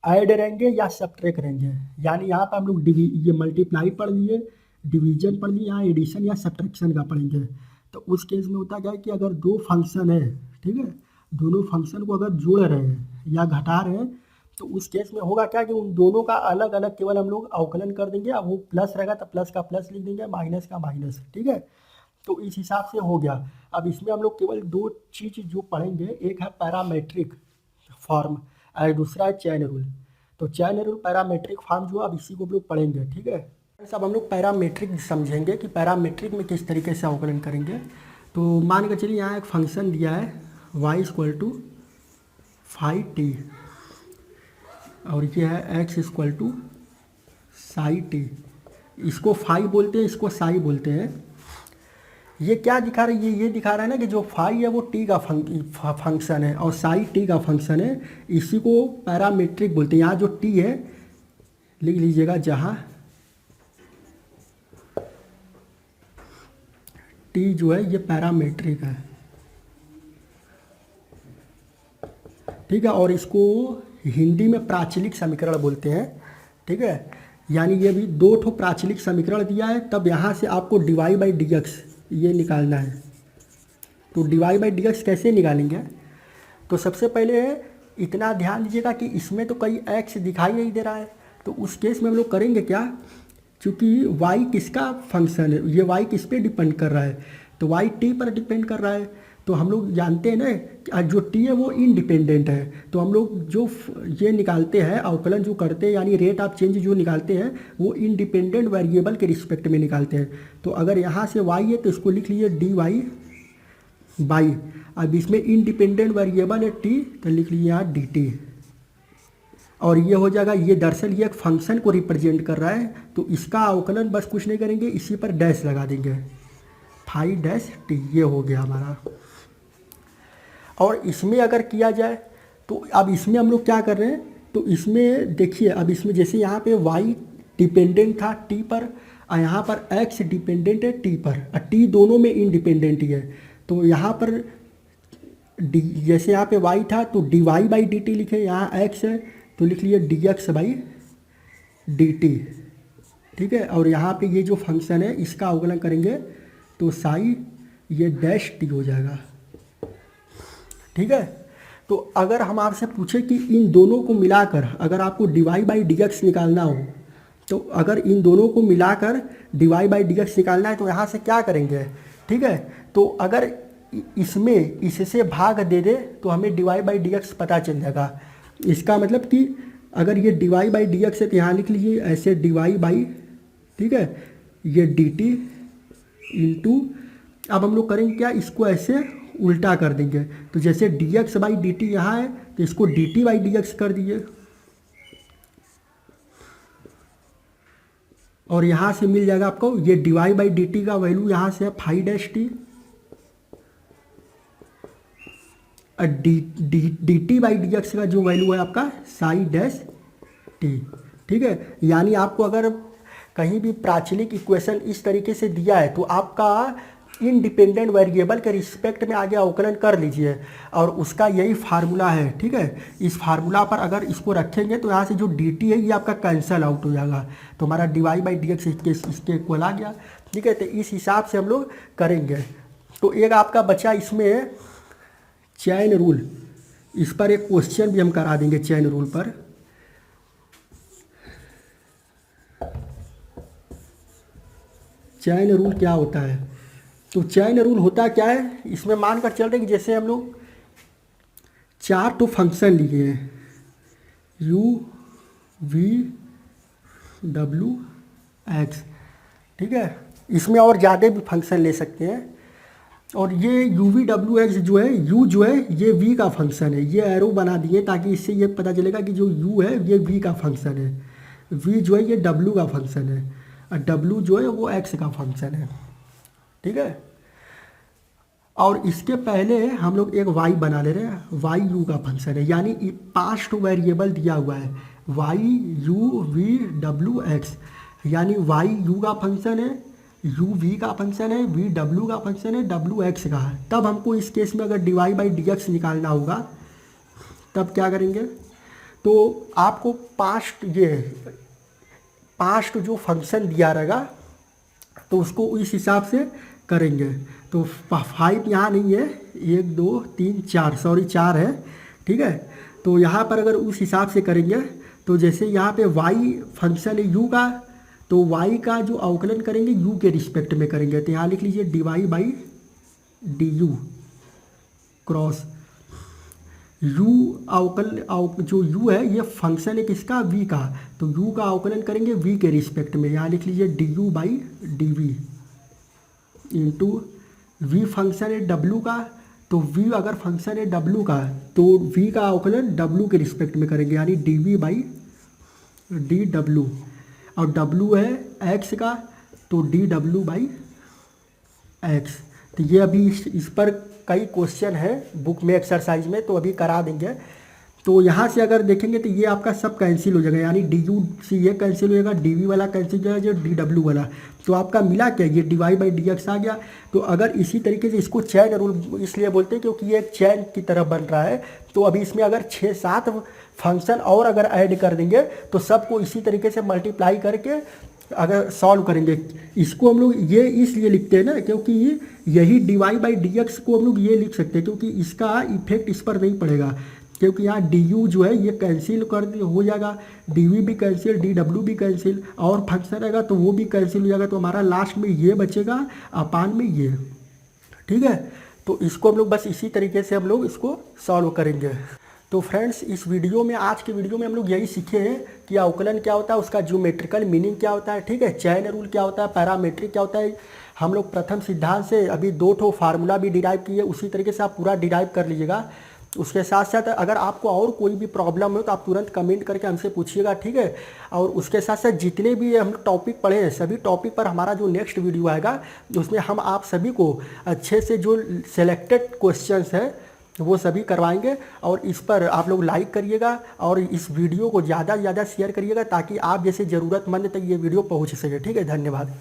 ऐड रहेंगे या सब्ट्रैक्ट रहेंगे, यानी यहाँ पर हम लोग ये मल्टीप्लाई पढ़ लिए, डिवीजन पढ़ लिए, यहाँ एडिशन या सब्ट्रैक्शन का पढ़ेंगे। तो उस केस में होता क्या है कि अगर दो फंक्शन है, ठीक है, दोनों फंक्शन को अगर जोड़ रहे हैं या घटा रहे हैं, तो उस केस में होगा क्या कि उन दोनों का अलग अलग केवल हम लोग अवकलन कर देंगे। अब वो प्लस रहेगा तो प्लस का प्लस लिख देंगे, माइनस का माइनस, ठीक है। तो इस हिसाब से हो गया। अब इसमें हम लोग केवल दो चीज़ जो पढ़ेंगे, एक है पैरामेट्रिक फॉर्म और दूसरा है चैन रूल। तो चैन रूल पैरामेट्रिक फॉर्म जो अब इसी को हम लोग पढ़ेंगे, ठीक है। सब हम लोग पैरामेट्रिक समझेंगे कि पैरामेट्रिक में किस तरीके से अवकलन करेंगे। तो मान के चलिए यहाँ एक फंक्शन दिया है y इक्वल टू 5t और ये है x equal to psi T. इसको फाई बोलते हैं, इसको साई बोलते हैं। ये क्या दिखा रहा है, ये दिखा रहा है ना कि जो फाई है वो टी का फंक्शन है और साई टी का फंक्शन है। इसी को पैरामेट्रिक बोलते हैं। यहाँ जो टी है लिख लीजिएगा, जहाँ टी जो है ये पैरामेट्रिक है, ठीक है। और इसको हिंदी में प्राचलिक समीकरण बोलते हैं, ठीक है। यानी ये भी दो ठो प्राचलिक समीकरण दिया है, तब यहाँ से आपको D Y by D X ये निकालना है। तो D Y by D X कैसे निकालेंगे, तो सबसे पहले इतना ध्यान दीजिएगा कि इसमें तो कोई एक्स दिखाई नहीं दे रहा है। तो उस केस में हम लोग करेंगे क्या, क्योंकि y किसका फंक्शन है, ये y किस पे डिपेंड कर रहा है, तो y t पर डिपेंड कर रहा है। तो हम लोग जानते हैं ना कि जो t है वो इंडिपेंडेंट है। तो हम लोग जो ये निकालते हैं अवकलन जो करते हैं, यानी रेट ऑफ चेंज जो निकालते हैं वो इंडिपेंडेंट वेरिएबल के रिस्पेक्ट में निकालते हैं। तो अगर यहाँ से y है तो इसको लिख लीजिए डी वाई बाई, अब इसमें इंडिपेंडेंट वेरिएबल है t तो लिख लीजिए यहाँ डी टी, और ये हो जाएगा। ये दरअसल ये एक फंक्शन को रिप्रेजेंट कर रहा है, तो इसका अवकलन बस कुछ नहीं करेंगे, इसी पर डैश लगा देंगे, फाई डैश टी, ये हो गया हमारा। और इसमें अगर किया जाए तो अब इसमें हम लोग क्या कर रहे हैं, तो इसमें देखिए, अब इसमें जैसे यहाँ पे y डिपेंडेंट था t पर और यहाँ पर x डिपेंडेंट है t पर, और t दोनों में इंडिपेंडेंट ही है। तो यहाँ पर जैसे यहाँ पे y था तो D Y by D T लिखे, यहाँ x है तो लिख लिए D X by D T, ठीक है। और यहाँ पे ये जो फंक्शन है इसका अवकलन करेंगे तो साई ये डैश टी हो जाएगा, ठीक है। तो अगर हम आपसे पूछे कि इन दोनों को मिलाकर अगर आपको D Y by D X निकालना हो, तो अगर इन दोनों को मिलाकर D Y by D X निकालना है तो यहाँ से क्या करेंगे, ठीक है। तो अगर इसमें इससे भाग दे दे तो हमें D Y by D X पता चल जाएगा। इसका मतलब कि अगर ये D Y by D X है तो यहाँ लिख लीजिए ऐसे डी वाई बाई, ठीक है, ये डी टी इंटू, अब हम लोग करेंगे क्या, इसको ऐसे उल्टा कर देंगे। तो जैसे D X by D T यहाँ है तो इसको D T by D X कर दीजिए, और यहाँ से मिल जाएगा आपको ये D Y by D T का वैल्यू यहाँ से है phi dash T, D T by D X का जो वैल्यू है आपका साई डैश टी, ठीक है। यानी आपको अगर कहीं भी प्राचलिक इक्वेशन इस तरीके से दिया है तो आपका इंडिपेंडेंट वेरिएबल के रिस्पेक्ट में आगे अवकलन कर लीजिए और उसका यही फार्मूला है। ठीक है, इस फार्मूला पर अगर इसको रखेंगे तो यहाँ से जो डी टी है ये आपका कैंसिल आउट हो जाएगा, तो हमारा D Y by D X इसके इक्वल आ गया। ठीक है, तो इस हिसाब से हम लोग करेंगे। तो एक आपका बचा इसमें चैन रूल, इस पर एक क्वेश्चन भी हम करा देंगे चैन रूल पर। चैन रूल क्या होता है? तो चैन रूल होता क्या है, इसमें मानकर चल रहे कि जैसे हम लोग 4 तो फंक्शन लिए हैं, u v w x। ठीक है, इसमें और ज़्यादा भी फंक्शन ले सकते हैं। और ये u v w x जो है, u जो है ये v का फंक्शन है, ये एरो बना दिए ताकि इससे ये पता चलेगा कि जो u है ये v का फंक्शन है, v जो है ये w का फंक्शन है और w जो है वो x का फंक्शन है। ठीक है, और इसके पहले हम लोग एक y बना ले रहे हैं, y u का फंक्शन है, यानी 5 वेरिएबल दिया हुआ है y u v w x, यानी y u का फंक्शन है, u v का फंक्शन है, v w का फंक्शन है, w x का है। तब हमको इस केस में अगर D Y by D X निकालना होगा तब क्या करेंगे, तो आपको 5 जो फंक्शन दिया रहेगा तो उसको इस हिसाब से करेंगे। तो 5 यहाँ नहीं है, 1 2 3 4, सॉरी 4 है। ठीक है, तो यहाँ पर अगर उस हिसाब से करेंगे तो जैसे यहाँ पे y फंक्शन है u का, तो y का जो अवकलन करेंगे u के रिस्पेक्ट में करेंगे। तो यहाँ लिख लीजिए D Y by D U cross u जो u है ये फंक्शन है किसका, v का, तो u का अवकलन करेंगे v के रिस्पेक्ट में। यहाँ लिख लीजिए D U by D V into v function है w का, तो v अगर फंक्शन है w का तो v का अवकलन w के रिस्पेक्ट में करेंगे, यानी D V by D W, और w है x का तो डी डब्लू बाई एक्स। तो ये अभी इस पर कई क्वेश्चन है बुक में एक्सरसाइज में, तो अभी करा देंगे। तो यहाँ से अगर देखेंगे तो ये आपका सब कैंसिल हो जाएगा, यानी डी यू से ये कैंसिल हो जाएगा, डी वी वाला कैंसिल हो जाएगा, जो डी डब्ल्यू वाला, तो आपका मिला क्या, ये D Y by D x आ गया। तो अगर इसी तरीके से इसको चैन रूल इसलिए बोलते हैं क्योंकि ये एक चैन की तरह बन रहा है। तो अभी इसमें अगर 6-7 फंक्शन और अगर ऐड कर देंगे तो सबको इसी तरीके से मल्टीप्लाई करके अगर सॉल्व करेंगे। इसको हम लोग ये इसलिए लिखते हैं ना क्योंकि यही D Y by D X को हम लोग ये लिख सकते हैं क्योंकि इसका इफेक्ट इस पर नहीं पड़ेगा, क्योंकि यहाँ डी यू जो है ये कैंसिल कर हो जाएगा, डी वी भी कैंसिल, डी डब्ल्यू भी कैंसिल, और फंक्शन रहेगा तो वो भी कैंसिल हो जाएगा। तो हमारा लास्ट में ये बचेगा अपान में ये। ठीक है, तो इसको हम लोग बस इसी तरीके से हम लोग इसको सॉल्व करेंगे। तो फ्रेंड्स, इस वीडियो में, आज के वीडियो में हम लोग यही सीखे हैं कि अवकलन क्या होता है, उसका ज्योमेट्रिकल मीनिंग क्या होता है, ठीक है, चैन रूल क्या होता है, पैरामीट्रिक क्या होता है। हम लोग प्रथम सिद्धांत से अभी 2 फार्मूला भी डिराइव किए, उसी तरीके से आप पूरा डिराइव कर लीजिएगा। उसके साथ साथ अगर आपको और कोई भी प्रॉब्लम हो तो आप तुरंत कमेंट करके हमसे पूछिएगा, ठीक है। और उसके साथ साथ जितने भी हम टॉपिक पढ़े हैं सभी टॉपिक पर हमारा जो नेक्स्ट वीडियो आएगा उसमें हम आप सभी को अच्छे से जो सिलेक्टेड क्वेश्चंस है वो सभी करवाएंगे। और इस पर आप लोग लाइक करिएगा और इस वीडियो को ज़्यादा से ज़्यादा शेयर करिएगा ताकि आप जैसे ज़रूरतमंद तक ये वीडियो पहुंच सके। ठीक है, धन्यवाद।